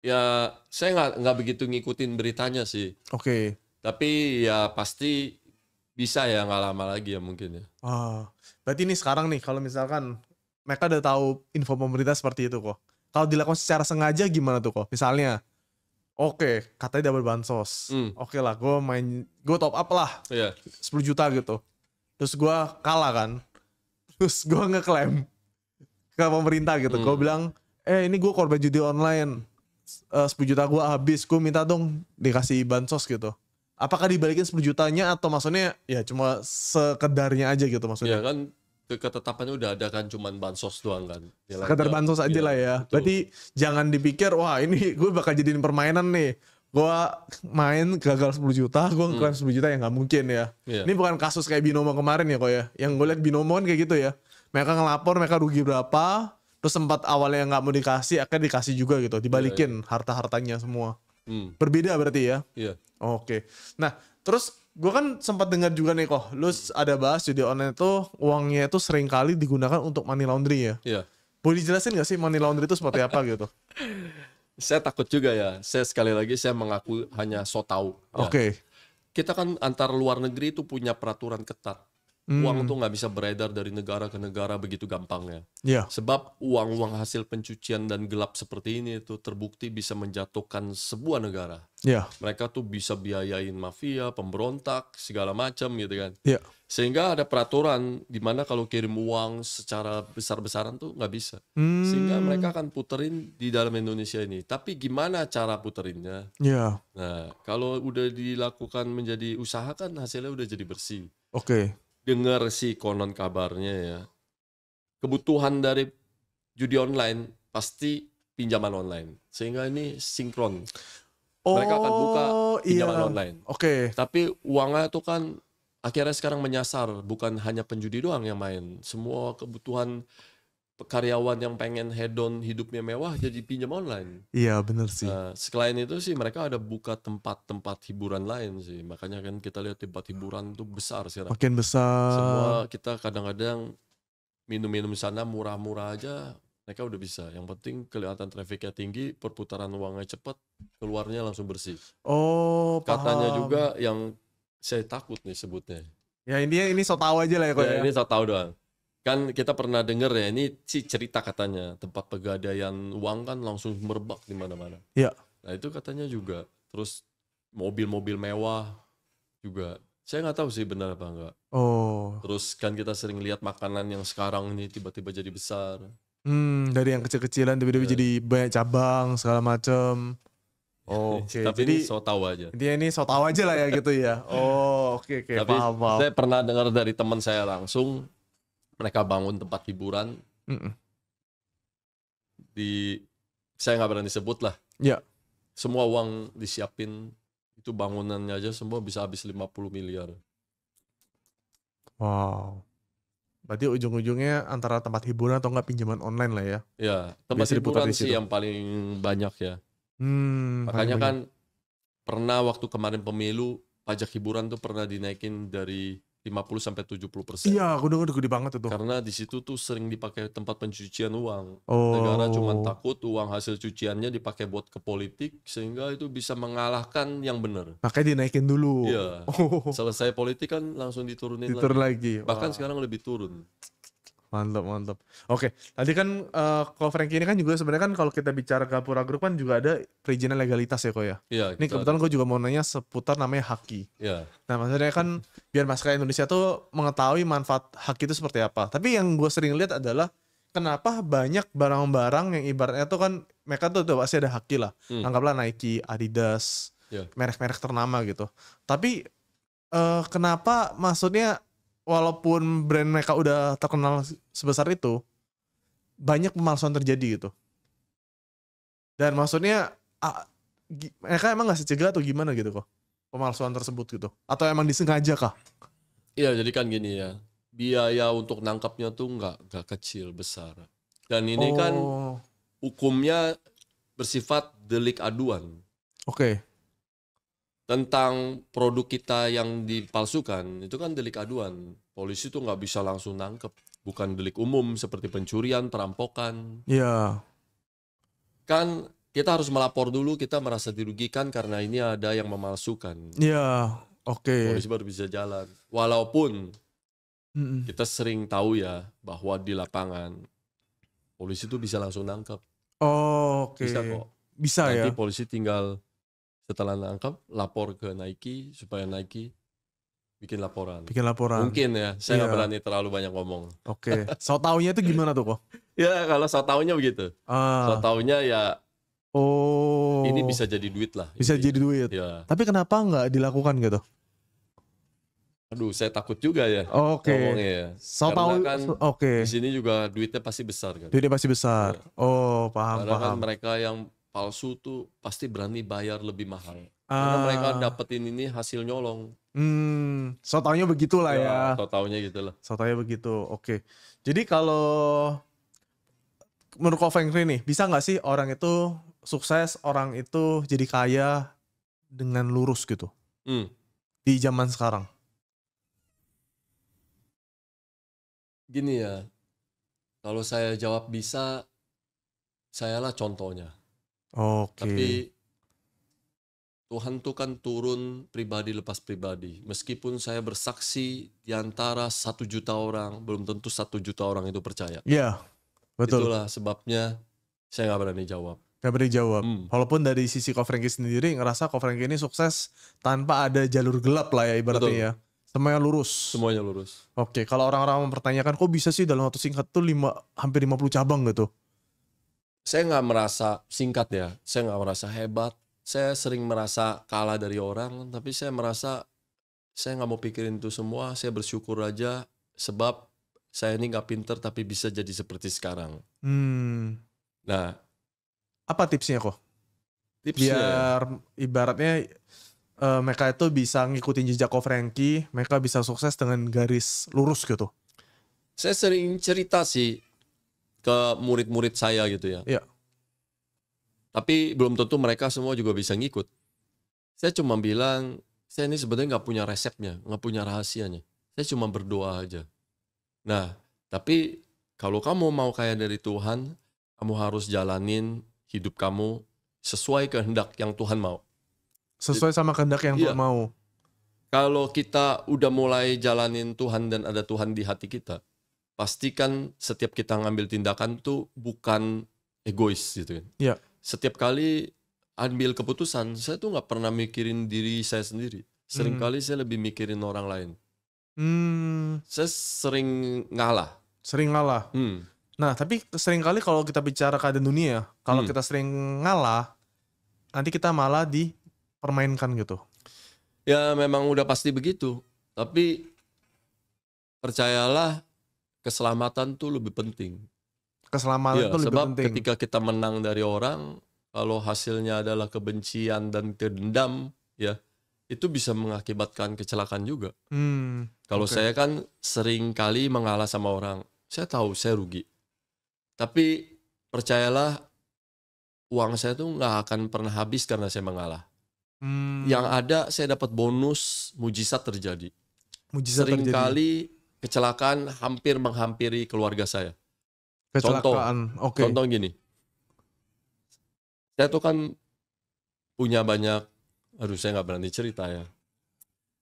Ya, saya nggak begitu ngikutin beritanya sih. Oke. Tapi ya pasti bisa ya, nggak lama lagi ya mungkin ya. Berarti ini sekarang nih kalau misalkan mereka udah tahu info pemerintah seperti itu kok. Kalau dilakukan secara sengaja gimana tuh kok? Misalnya, oke, katanya dapat bansos. Oke lah, gue top up lah. Iya. 10 juta gitu. Terus gue kalah kan. Terus gue ngeklaim ke pemerintah gitu. Gue bilang, ini gue korban judi online. 10 juta gue habis, gue minta dong dikasih bansos gitu. Apakah dibalikin 10 jutanya atau maksudnya ya cuma sekedarnya aja gitu maksudnya? Ya kan ketetapannya udah ada kan, cuman bansos doang kan. Sekedar bansos aja lah ya. Betul. Berarti jangan dipikir wah ini gue bakal jadiin permainan nih. Gue main gagal 10 juta, gue ngeklaim 10 juta ya nggak mungkin ya. Ini bukan kasus kayak Binomo kemarin ya kok ya. Yang gue liat Binomo kan kayak gitu ya. Mereka ngelapor mereka rugi berapa, terus sempat awalnya nggak mau dikasih, akhirnya dikasih juga gitu, dibalikin harta-hartanya semua. Berbeda berarti ya. Iya. Oke. Nah, terus gue kan sempat dengar juga nih kok, lu ada bahas judi online itu uangnya itu sering kali digunakan untuk money laundry ya. Iya. Boleh dijelasin gak sih money laundry itu seperti apa gitu? Saya takut juga ya. Saya sekali lagi saya mengaku hanya so tahu. Ya. Oke. Kita kan antar luar negeri itu punya peraturan ketat. Uang tuh nggak bisa beredar dari negara ke negara begitu gampangnya. Iya. Sebab uang-uang hasil pencucian dan gelap seperti ini itu terbukti bisa menjatuhkan sebuah negara. Iya. Mereka tuh bisa biayain mafia, pemberontak, segala macam gitu kan. Iya. Sehingga ada peraturan di mana kalau kirim uang secara besar-besaran tuh nggak bisa. Sehingga mereka akan puterin di dalam Indonesia ini. Tapi gimana cara puterinnya? Iya. Nah, kalau udah dilakukan menjadi usaha kan hasilnya udah jadi bersih. Oke. Dengar sih konon kabarnya ya, kebutuhan dari judi online pasti pinjaman online. Sehingga ini sinkron. Mereka akan buka pinjaman online. Oke. Tapi uangnya itu kan akhirnya sekarang menyasar, bukan hanya penjudi doang yang main. Semua kebutuhan karyawan yang pengen hedon hidupnya mewah jadi pinjam online. Iya bener sih. Nah, selain itu sih mereka ada buka tempat-tempat hiburan lain sih. Makanya kan kita lihat tempat hiburan itu besar sekarang. Makin besar. Semua kita kadang-kadang minum-minum sana murah-murah aja mereka udah bisa. Yang penting kelihatan trafficnya tinggi, perputaran uangnya cepat, keluarnya langsung bersih. Oh, Katanya paham. juga yang saya takut nih sebutnya. Ya ini so tau aja lah ya kok ya. Ini saya tahu doang. Kan kita pernah dengar ya, ini sih cerita katanya tempat pegadaian uang kan langsung merebak di mana-mana. Iya. Nah itu katanya juga. Terus mobil-mobil mewah juga. Saya nggak tahu sih benar apa enggak. Oh. Terus kan kita sering lihat makanan yang sekarang ini tiba-tiba jadi besar. Dari yang kecil-kecilan tiba-tiba jadi banyak cabang segala macem. Oke. Tapi Jadi ini so tahu aja. intinya ini so tau aja lah ya gitu ya. Oh oke. Tapi Paham. saya pernah dengar dari teman saya langsung. Mereka bangun tempat hiburan. Saya nggak berani sebut lah. Iya. Semua uang disiapin. Itu bangunannya aja semua bisa habis 50 miliar. Wow. Berarti ujung-ujungnya antara tempat hiburan atau enggak pinjaman online lah ya. Ya, tempat Biasa diputar hiburan di sih situ. yang paling banyak ya. paling Makanya kan banyak. pernah waktu kemarin pemilu pajak hiburan tuh pernah dinaikin dari 50-70%. Iya, aku dengar gede banget itu. Karena di situ tuh sering dipakai tempat pencucian uang. Oh. Negara cuma takut uang hasil cuciannya dipakai buat ke politik sehingga itu bisa mengalahkan yang benar. Makanya dinaikin dulu. Iya. Oh. Selesai politik kan langsung diturunin Diturun lagi. lagi. Bahkan Wah. sekarang lebih turun. Mantap. Oke, tadi kan kalau Frankie ini kan juga sebenarnya kan kalau kita bicara Gapura Group kan juga ada perizinan legalitas ya kok ya. Iya. Ini kebetulan gue juga mau nanya seputar namanya Haki. Iya. Nah maksudnya kan biar masyarakat Indonesia tuh mengetahui manfaat Haki itu seperti apa. Tapi yang gue sering lihat adalah kenapa banyak barang-barang yang ibaratnya tuh kan mereka tuh pasti ada haki lah. Anggaplah Nike, Adidas, merek-merek ternama gitu. Tapi kenapa maksudnya walaupun brand mereka udah terkenal sebesar itu, banyak pemalsuan terjadi gitu. Dan maksudnya mereka emang gak secegah atau gimana gitu kok pemalsuan tersebut gitu? Atau emang disengaja kah? Iya, jadi kan gini ya, biaya untuk nangkapnya tuh nggak kecil, besar. Dan ini kan hukumnya bersifat delik aduan. Oke. Tentang produk kita yang dipalsukan, itu kan delik aduan. Polisi tuh nggak bisa langsung nangkep. Bukan delik umum seperti pencurian, perampokan. Iya. Kan kita harus melapor dulu, kita merasa dirugikan karena ini ada yang memalsukan. Iya, oke. Polisi baru bisa jalan. Walaupun kita sering tahu ya bahwa di lapangan polisi tuh bisa langsung nangkep. Oh, oke. Bisa kok. Bisa Nanti ya. Nanti polisi tinggal setelah nangkep lapor ke Nike supaya Nike bikin laporan. Mungkin ya, saya nggak berani terlalu banyak ngomong. Oke. So taunya itu gimana tuh kok? Ya kalau so taunya begitu. So taunya ya. Ini bisa jadi duit lah. Bisa jadi duit. Ya. Tapi kenapa nggak dilakukan gitu? Aduh, saya takut juga ya. Oke. Ngomongnya ya. So karena tahu. kan Oke. di sini juga duitnya pasti besar kan. Duitnya pasti besar. Ya. Oh, paham. Karena kan mereka yang palsu tuh pasti berani bayar lebih mahal. Karena mereka dapetin ini hasil nyolong. So taunya begitulah ya. So taunya gitulah. So taunya begitu. Oke. Jadi kalau menurut Ko Feng Shui nih, bisa nggak sih orang itu sukses, orang itu jadi kaya dengan lurus gitu? Di zaman sekarang. Gini ya, kalau saya jawab bisa, sayalah contohnya. Oke. Tapi Tuhan tuh kan turun pribadi lepas pribadi. Meskipun saya bersaksi di antara 1 juta orang, belum tentu 1 juta orang itu percaya. Iya, betul. Itulah sebabnya saya nggak berani jawab. Gak berani jawab. Walaupun dari sisi Ko Franky sendiri ngerasa Ko Franky ini sukses tanpa ada jalur gelap lah ya ibaratnya. Betul. Ya. Semuanya lurus. Semuanya lurus. Oke, kalau orang-orang mempertanyakan kok bisa sih dalam waktu singkat tuh hampir 50 cabang gitu. Saya nggak merasa singkat ya, saya nggak merasa hebat. Saya sering merasa kalah dari orang, tapi saya merasa saya nggak mau pikirin itu semua. Saya bersyukur aja sebab saya ini nggak pinter tapi bisa jadi seperti sekarang. Nah, apa tipsnya kok? Tipsnya biar ibaratnya mereka itu bisa ngikutin jejak Ko Franky, mereka bisa sukses dengan garis lurus gitu. Saya sering cerita sih ke murid-murid saya gitu ya. Iya. Tapi belum tentu mereka semua juga bisa ngikut. Saya cuma bilang, saya ini sebenarnya nggak punya resepnya, nggak punya rahasianya. Saya cuma berdoa aja. Nah, tapi kalau kamu mau kaya dari Tuhan, kamu harus jalanin hidup kamu sesuai kehendak yang Tuhan mau. Sesuai sama kehendak yang Tuhan mau. Kalau kita udah mulai jalanin Tuhan dan ada Tuhan di hati kita, pastikan setiap kita ngambil tindakan tuh bukan egois gitu kan. Iya. Setiap kali ambil keputusan, saya tuh nggak pernah mikirin diri saya sendiri. Seringkali saya lebih mikirin orang lain. Saya sering ngalah. Sering ngalah. Nah, tapi seringkali kalau kita bicara keadaan dunia, kalau kita sering ngalah, nanti kita malah dipermainkan gitu. Ya memang udah pasti begitu. Tapi percayalah, keselamatan tuh lebih penting. Keselamatan itu lebih penting. Sebab ketika kita menang dari orang, kalau hasilnya adalah kebencian dan kedendam, ya itu bisa mengakibatkan kecelakaan juga. Kalau saya kan sering kali mengalah sama orang, saya tahu saya rugi. Tapi percayalah, uang saya tuh nggak akan pernah habis karena saya mengalah. Yang ada saya dapat bonus, mujizat terjadi. Sering kali kecelakaan hampir menghampiri keluarga saya. Contoh gini, saya tuh kan punya banyak, saya nggak berani cerita ya.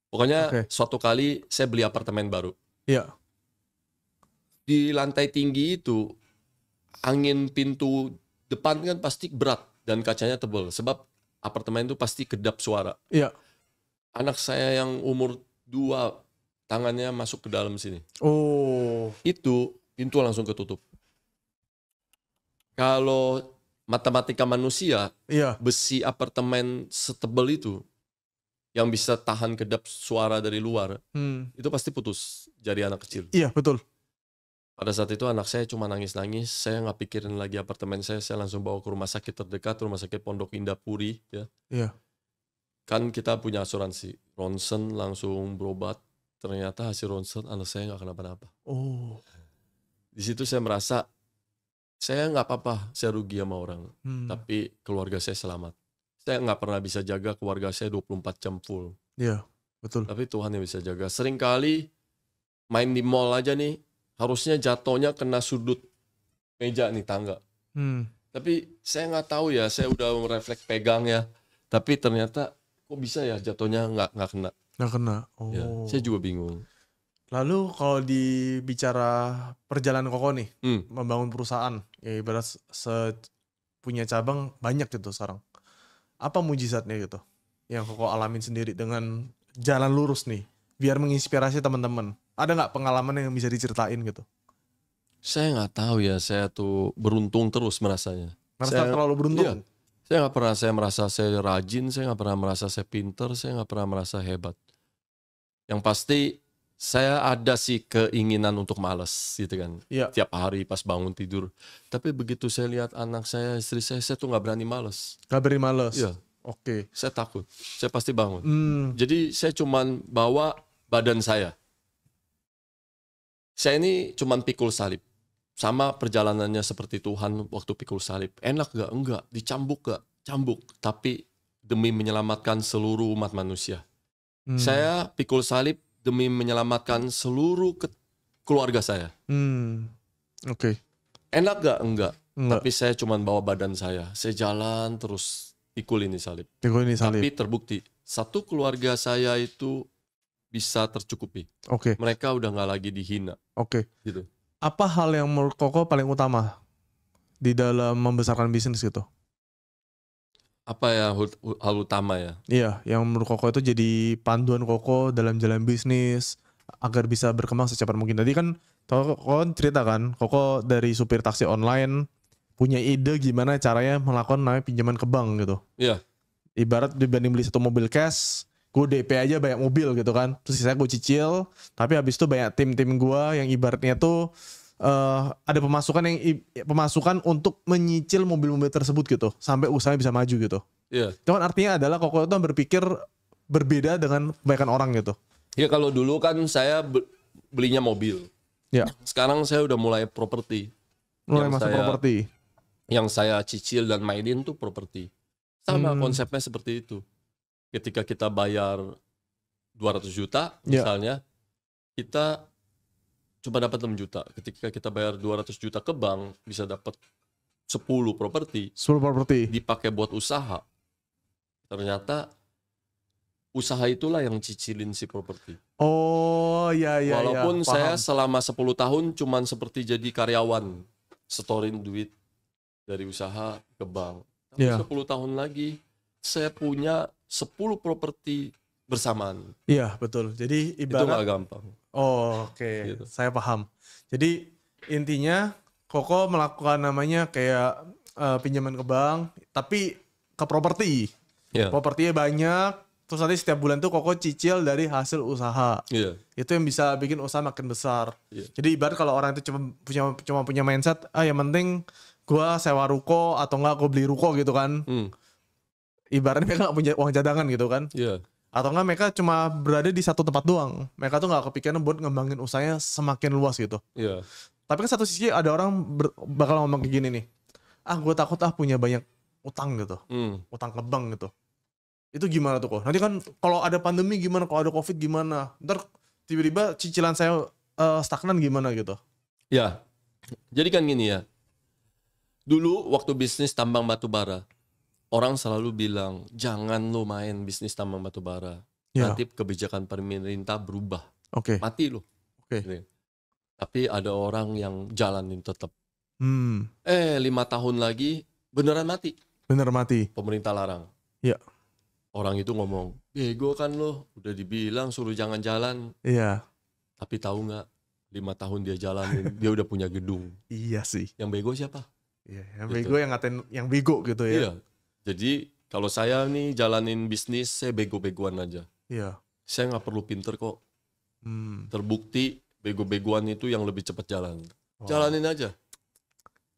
Pokoknya suatu kali saya beli apartemen baru. Iya. Di lantai tinggi itu, angin pintu depan kan pasti berat dan kacanya tebal. Sebab apartemen itu pasti kedap suara. Iya. Anak saya yang umur 2, tangannya masuk ke dalam sini. Oh. Itu pintu langsung ketutup. Kalau matematika manusia, Iya. besi apartemen setebal itu yang bisa tahan kedap suara dari luar, itu pasti putus jari anak kecil. Iya, betul. Pada saat itu anak saya cuma nangis-nangis, saya nggak pikirin lagi apartemen saya langsung bawa ke rumah sakit terdekat, rumah sakit Pondok Indah Puri. Ya. Iya. Kan kita punya asuransi, ronsen langsung berobat, ternyata hasil ronsen anak saya nggak kenapa-napa. Oh. Di situ saya merasa, saya nggak apa-apa, saya rugi sama orang, tapi keluarga saya selamat. Saya nggak pernah bisa jaga keluarga saya 24 jam full. Iya, betul. Tapi Tuhan yang bisa jaga. Seringkali main di mall aja nih, harusnya jatuhnya kena sudut meja nih tangga. Tapi saya nggak tahu ya, saya udah refleks pegang ya. Tapi ternyata kok bisa ya jatuhnya nggak kena. Nggak kena. Oh. Ya, saya juga bingung. Lalu kalau dibicara perjalanan Koko nih, membangun perusahaan, ya ibarat punya cabang banyak gitu sekarang. Apa mujizatnya gitu yang Koko alamin sendiri dengan jalan lurus nih, biar menginspirasi teman-teman? Ada nggak pengalaman yang bisa diceritain gitu? Saya nggak tahu ya, saya tuh beruntung terus merasanya. Merasa terlalu beruntung? Iya, saya nggak pernah saya merasa saya rajin, saya nggak pernah merasa saya pinter, saya nggak pernah merasa hebat. Yang pasti saya ada sih keinginan untuk malas gitu kan. Iya. Tiap hari pas bangun tidur. Tapi begitu saya lihat anak saya, istri saya tuh nggak berani malas. Nggak berani malas? Iya. Oke. Saya takut, saya pasti bangun. Jadi saya cuman bawa badan saya. Saya ini cuman pikul salib. Sama perjalanannya seperti Tuhan waktu pikul salib. Enak gak? Enggak. Dicambuk gak? Cambuk. Tapi demi menyelamatkan seluruh umat manusia. Saya pikul salib demi menyelamatkan seluruh keluarga saya. Oke. Enak gak? Enggak. Tapi saya cuman bawa badan saya. Saya jalan terus pikul ini salib. Pikul ini salib. Tapi terbukti. Satu keluarga saya itu bisa tercukupi. Oke. Mereka udah gak lagi dihina. Oke. Gitu. Apa hal yang menurut Koko paling utama di dalam membesarkan bisnis gitu? Apa ya hal utama ya? Iya, yang menurut Koko itu jadi panduan Koko dalam jalan bisnis agar bisa berkembang secepat mungkin. Tadi kan Koko cerita kan, Koko dari supir taksi online punya ide gimana caranya melakukan namanya pinjaman ke bank gitu. Iya. Ibarat dibanding beli satu mobil cash, gue DP aja banyak mobil gitu kan. Terus sisanya gue cicil, tapi habis itu banyak tim-tim gue yang ibaratnya tuh ada pemasukan untuk menyicil mobil-mobil tersebut gitu sampai usahanya bisa maju gitu. Iya. Itu kan artinya adalah Koko itu berpikir berbeda dengan kebanyakan orang gitu. Ya kalau dulu kan saya belinya mobil. Ya. Sekarang saya udah mulai properti. Mulai masuk properti. Yang saya cicil dan mainin tuh properti. Sama konsepnya seperti itu. Ketika kita bayar 200 juta misalnya, kita cuma dapat 6 juta. Ketika kita bayar 200 juta ke bank, bisa dapat 10 properti. 10 properti. Dipakai buat usaha. Ternyata usaha itulah yang cicilin si properti. Oh iya. Walaupun saya selama 10 tahun cuman seperti jadi karyawan. Setorin duit dari usaha ke bank. Tapi 10 tahun lagi saya punya 10 properti bersamaan. Iya betul. Jadi ibarat itu gak gampang. Oke. Gitu. Saya paham. Jadi intinya Koko melakukan namanya kayak pinjaman ke bank, tapi ke properti. Propertinya banyak. Terus nanti setiap bulan tuh Koko cicil dari hasil usaha. Itu yang bisa bikin usaha makin besar. Jadi ibarat kalau orang itu cuma punya mindset, yang penting gue sewa ruko atau enggak gue beli ruko gitu kan. Ibaratnya mereka gak punya uang cadangan gitu kan. Atau enggak mereka cuma berada di satu tempat doang. Mereka tuh gak kepikiran buat ngembangin usahanya semakin luas gitu. Tapi kan satu sisi ada orang bakal ngomong kayak gini nih. Gue takut punya banyak utang gitu. Utang ke bank gitu. Itu gimana tuh kok? Nanti kan kalau ada pandemi gimana? Kalau ada COVID gimana? Ntar tiba-tiba cicilan saya stagnan gimana gitu? Ya, jadi kan gini ya. Dulu waktu bisnis tambang batu bara, orang selalu bilang jangan lo main bisnis tambang batu bara. Nanti kebijakan pemerintah berubah. Mati lo. Tapi ada orang yang jalanin tetap. 5 tahun lagi beneran mati. Bener mati. Pemerintah larang. Iya. Orang itu ngomong, bego kan lo, udah dibilang suruh jangan jalan. Iya. Tapi tahu nggak, 5 tahun dia jalanin, dia udah punya gedung. Iya sih. Yang bego siapa? Iya, yang Gitu. bego yang ngatain yang bego gitu ya. Iya. Jadi kalau saya nih jalanin bisnis, saya bego-begoan aja. Iya. Saya nggak perlu pinter kok. Hmm. Terbukti bego-begoan itu yang lebih cepat jalan. Wow. Jalanin aja.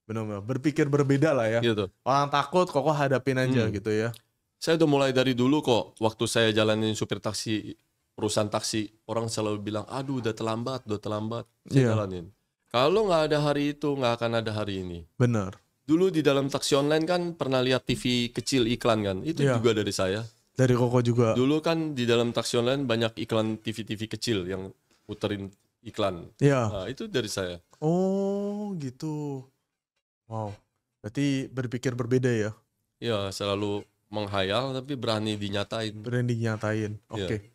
Benar-benar berpikir berbeda lah ya. Gitu. Orang takut kok hadapin aja gitu ya. Saya udah mulai dari dulu kok. Waktu saya jalanin supir taksi, perusahaan taksi, orang selalu bilang, aduh udah terlambat. Saya jalanin. Kalau nggak ada hari itu, nggak akan ada hari ini. Benar. Dulu di dalam taksi online kan pernah lihat TV kecil iklan kan? Itu juga dari saya. Dari Koko juga. Dulu kan di dalam taksi online banyak iklan TV-TV kecil yang muterin iklan. Iya. Nah, itu dari saya. Oh gitu. Wow. Berarti berpikir berbeda ya. Ya selalu menghayal tapi berani dinyatain. Berani dinyatain. Oke.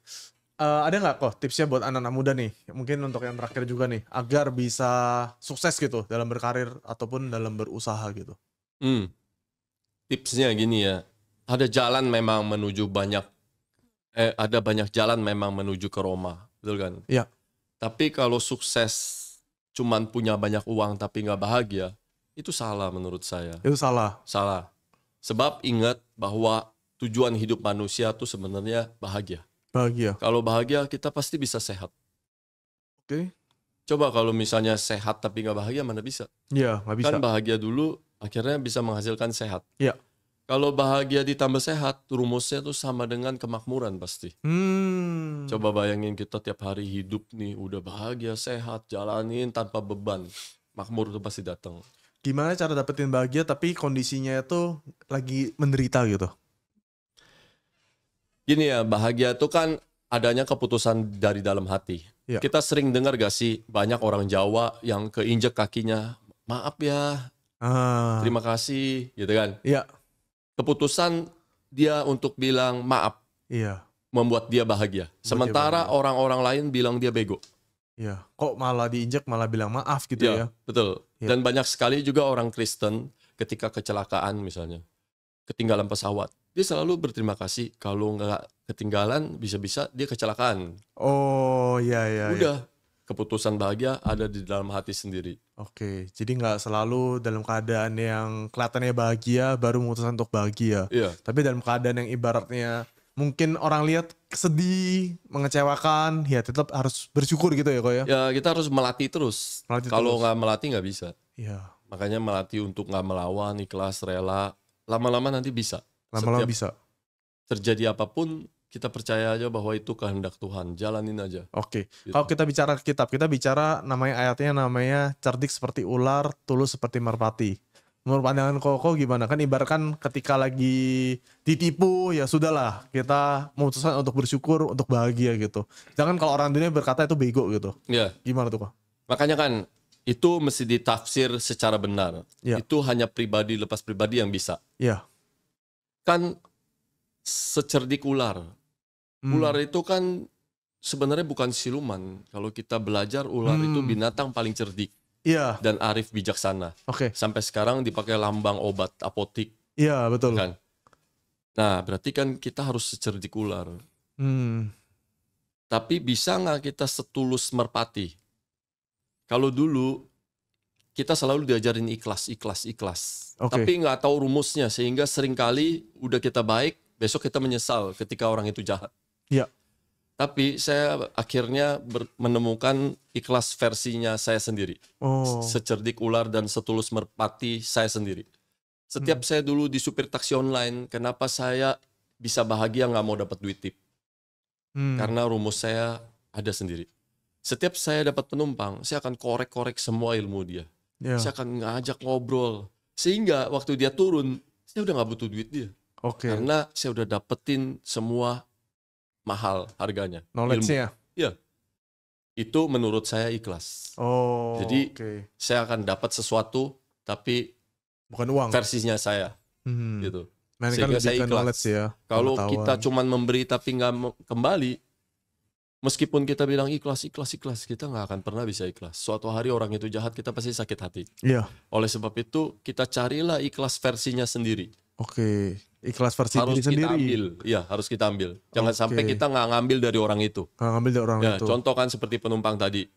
Ada nggak kok tipsnya buat anak-anak muda nih? Mungkin untuk yang terakhir juga nih. Agar bisa sukses gitu dalam berkarir ataupun dalam berusaha gitu. Tipsnya gini ya. Ada jalan memang menuju ada banyak jalan memang menuju ke Roma. Betul kan? Iya. Tapi kalau sukses cuman punya banyak uang tapi nggak bahagia, itu salah menurut saya. Itu salah. Salah. Sebab ingat bahwa tujuan hidup manusia tuh sebenarnya bahagia. Bahagia. Kalau bahagia kita pasti bisa sehat. Oke. Coba kalau misalnya sehat tapi nggak bahagia mana bisa? Iya, nggak bisa. Kan bahagia dulu akhirnya bisa menghasilkan sehat. Iya. Kalau bahagia ditambah sehat, rumusnya tuh sama dengan kemakmuran pasti. Coba bayangin kita tiap hari hidup nih udah bahagia, sehat, jalanin tanpa beban. Makmur tuh pasti datang. Gimana cara dapetin bahagia tapi kondisinya itu lagi menderita gitu? Gini ya, bahagia itu kan adanya keputusan dari dalam hati. Ya. Kita sering dengar gak sih banyak orang Jawa yang keinjek kakinya, maaf ya, terima kasih, gitu kan. Iya. Keputusan dia untuk bilang maaf membuat dia bahagia. Sementara orang-orang lain bilang dia bego. Iya. Kok malah diinjek malah bilang maaf gitu ya? Betul. Dan banyak sekali juga orang Kristen ketika kecelakaan misalnya, ketinggalan pesawat, dia selalu berterima kasih. Kalau nggak ketinggalan, bisa-bisa dia kecelakaan. Oh iya. Udah, keputusan bahagia ada di dalam hati sendiri. Oke, jadi nggak selalu dalam keadaan yang kelihatannya bahagia baru memutuskan untuk bahagia. Iya. Tapi dalam keadaan yang ibaratnya mungkin orang lihat sedih, mengecewakan, ya tetap harus bersyukur gitu ya kok ya? Ya kita harus melatih terus. Kalau nggak melatih nggak bisa. Iya. Makanya melatih untuk nggak melawan, ikhlas, rela. Lama-lama nanti bisa. Lama-lama bisa. Terjadi apapun, kita percaya aja bahwa itu kehendak Tuhan. Jalanin aja. Oke. Gitu. Kalau kita bicara kitab, kita bicara ayatnya namanya cerdik seperti ular, tulus seperti merpati. Menurut pandangan Koko gimana? Kan ibaratkan ketika lagi ditipu, ya sudahlah, kita memutuskan untuk bersyukur, untuk bahagia gitu. Jangan kalau orang dunia berkata itu bego gitu. Iya. Gimana tuh Kok? Makanya kan itu mesti ditafsir secara benar. Ya. Itu hanya pribadi lepas pribadi yang bisa. Iya. Kan secerdik ular. Ular itu kan sebenarnya bukan siluman. Kalau kita belajar, ular itu binatang paling cerdik. Iya. Dan arif bijaksana. Oke. Sampai sekarang dipakai lambang obat apotik. Iya betul. Kan? Nah berarti kan kita harus secerdik ular. Tapi bisa nggak kita setulus merpati? Kalau dulu kita selalu diajarin ikhlas. Oke. Tapi nggak tahu rumusnya sehingga seringkali udah kita baik, besok kita menyesal ketika orang itu jahat. Iya. Tapi saya akhirnya menemukan ikhlas versinya saya sendiri. Secerdik ular dan setulus merpati saya sendiri. Setiap saya dulu di supir taksi online, kenapa saya bisa bahagia nggak mau dapat duit tip? Karena rumus saya ada sendiri. Setiap saya dapat penumpang, saya akan korek-korek semua ilmu dia. Saya akan ngajak ngobrol. Sehingga waktu dia turun, saya udah nggak butuh duit dia. Karena saya udah dapetin semua mahal harganya. Knowledge-nya? Iya. Itu menurut saya ikhlas. Jadi saya akan dapat sesuatu tapi bukan uang. Versinya saya. Gitu. Sehingga saya ikhlas. Ya, kalau kita cuman memberi tapi nggak kembali, meskipun kita bilang ikhlas, kita nggak akan pernah bisa ikhlas. Suatu hari orang itu jahat, kita pasti sakit hati. Iya. Oleh sebab itu kita carilah ikhlas versinya sendiri. Ikhlas versi diri sendiri. Harus kita ambil. Jangan sampai kita nggak ngambil dari orang itu. Ngambil dari orang itu. Contoh kan seperti penumpang tadi.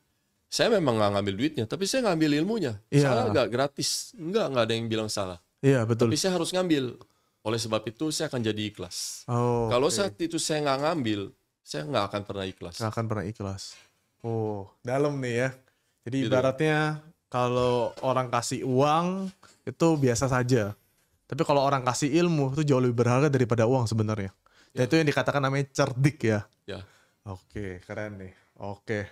Saya memang nggak ngambil duitnya, tapi saya ngambil ilmunya. Iya. Salah nggak? Gratis? Nggak ada yang bilang salah. Iya, betul. Tapi saya harus ngambil. Oleh sebab itu saya akan jadi ikhlas. Oh, Kalau oke. saat itu saya nggak ngambil, saya nggak akan pernah ikhlas. Nggak akan pernah ikhlas. Oh, dalam nih ya. Jadi Gitu. ibaratnya kalau orang kasih uang itu biasa saja. Tapi kalau orang kasih ilmu itu jauh lebih berharga daripada uang sebenarnya. Dan Ya. itu yang dikatakan namanya cerdik ya. Ya. Oke, keren nih. Oke,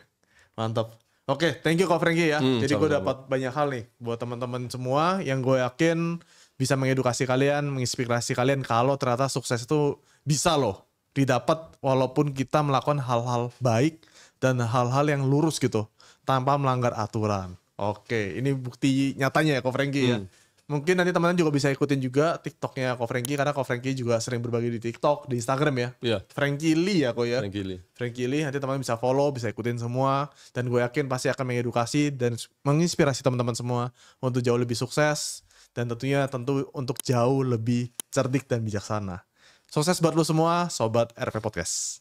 mantap. Oke, thank you Kak Franky ya. Jadi gue sama-sama. dapat banyak hal nih buat teman-teman semua yang gue yakin bisa mengedukasi kalian, menginspirasi kalian kalau ternyata sukses itu bisa loh didapat walaupun kita melakukan hal-hal baik dan hal-hal yang lurus gitu tanpa melanggar aturan. Oke, ini bukti nyatanya ya Kak Franky ya. Mungkin nanti teman-teman juga bisa ikutin juga TikToknya Ko Franky karena Ko Franky juga sering berbagi di TikTok, di Instagram ya. Iya. Franky Lee ya Ko ya. Franky Lee. Franky Lee, nanti teman-teman bisa follow, bisa ikutin semua. Dan gue yakin pasti akan mengedukasi dan menginspirasi teman-teman semua untuk jauh lebih sukses. Dan tentunya untuk jauh lebih cerdik dan bijaksana. Sukses buat lo semua, Sobat RP Podcast.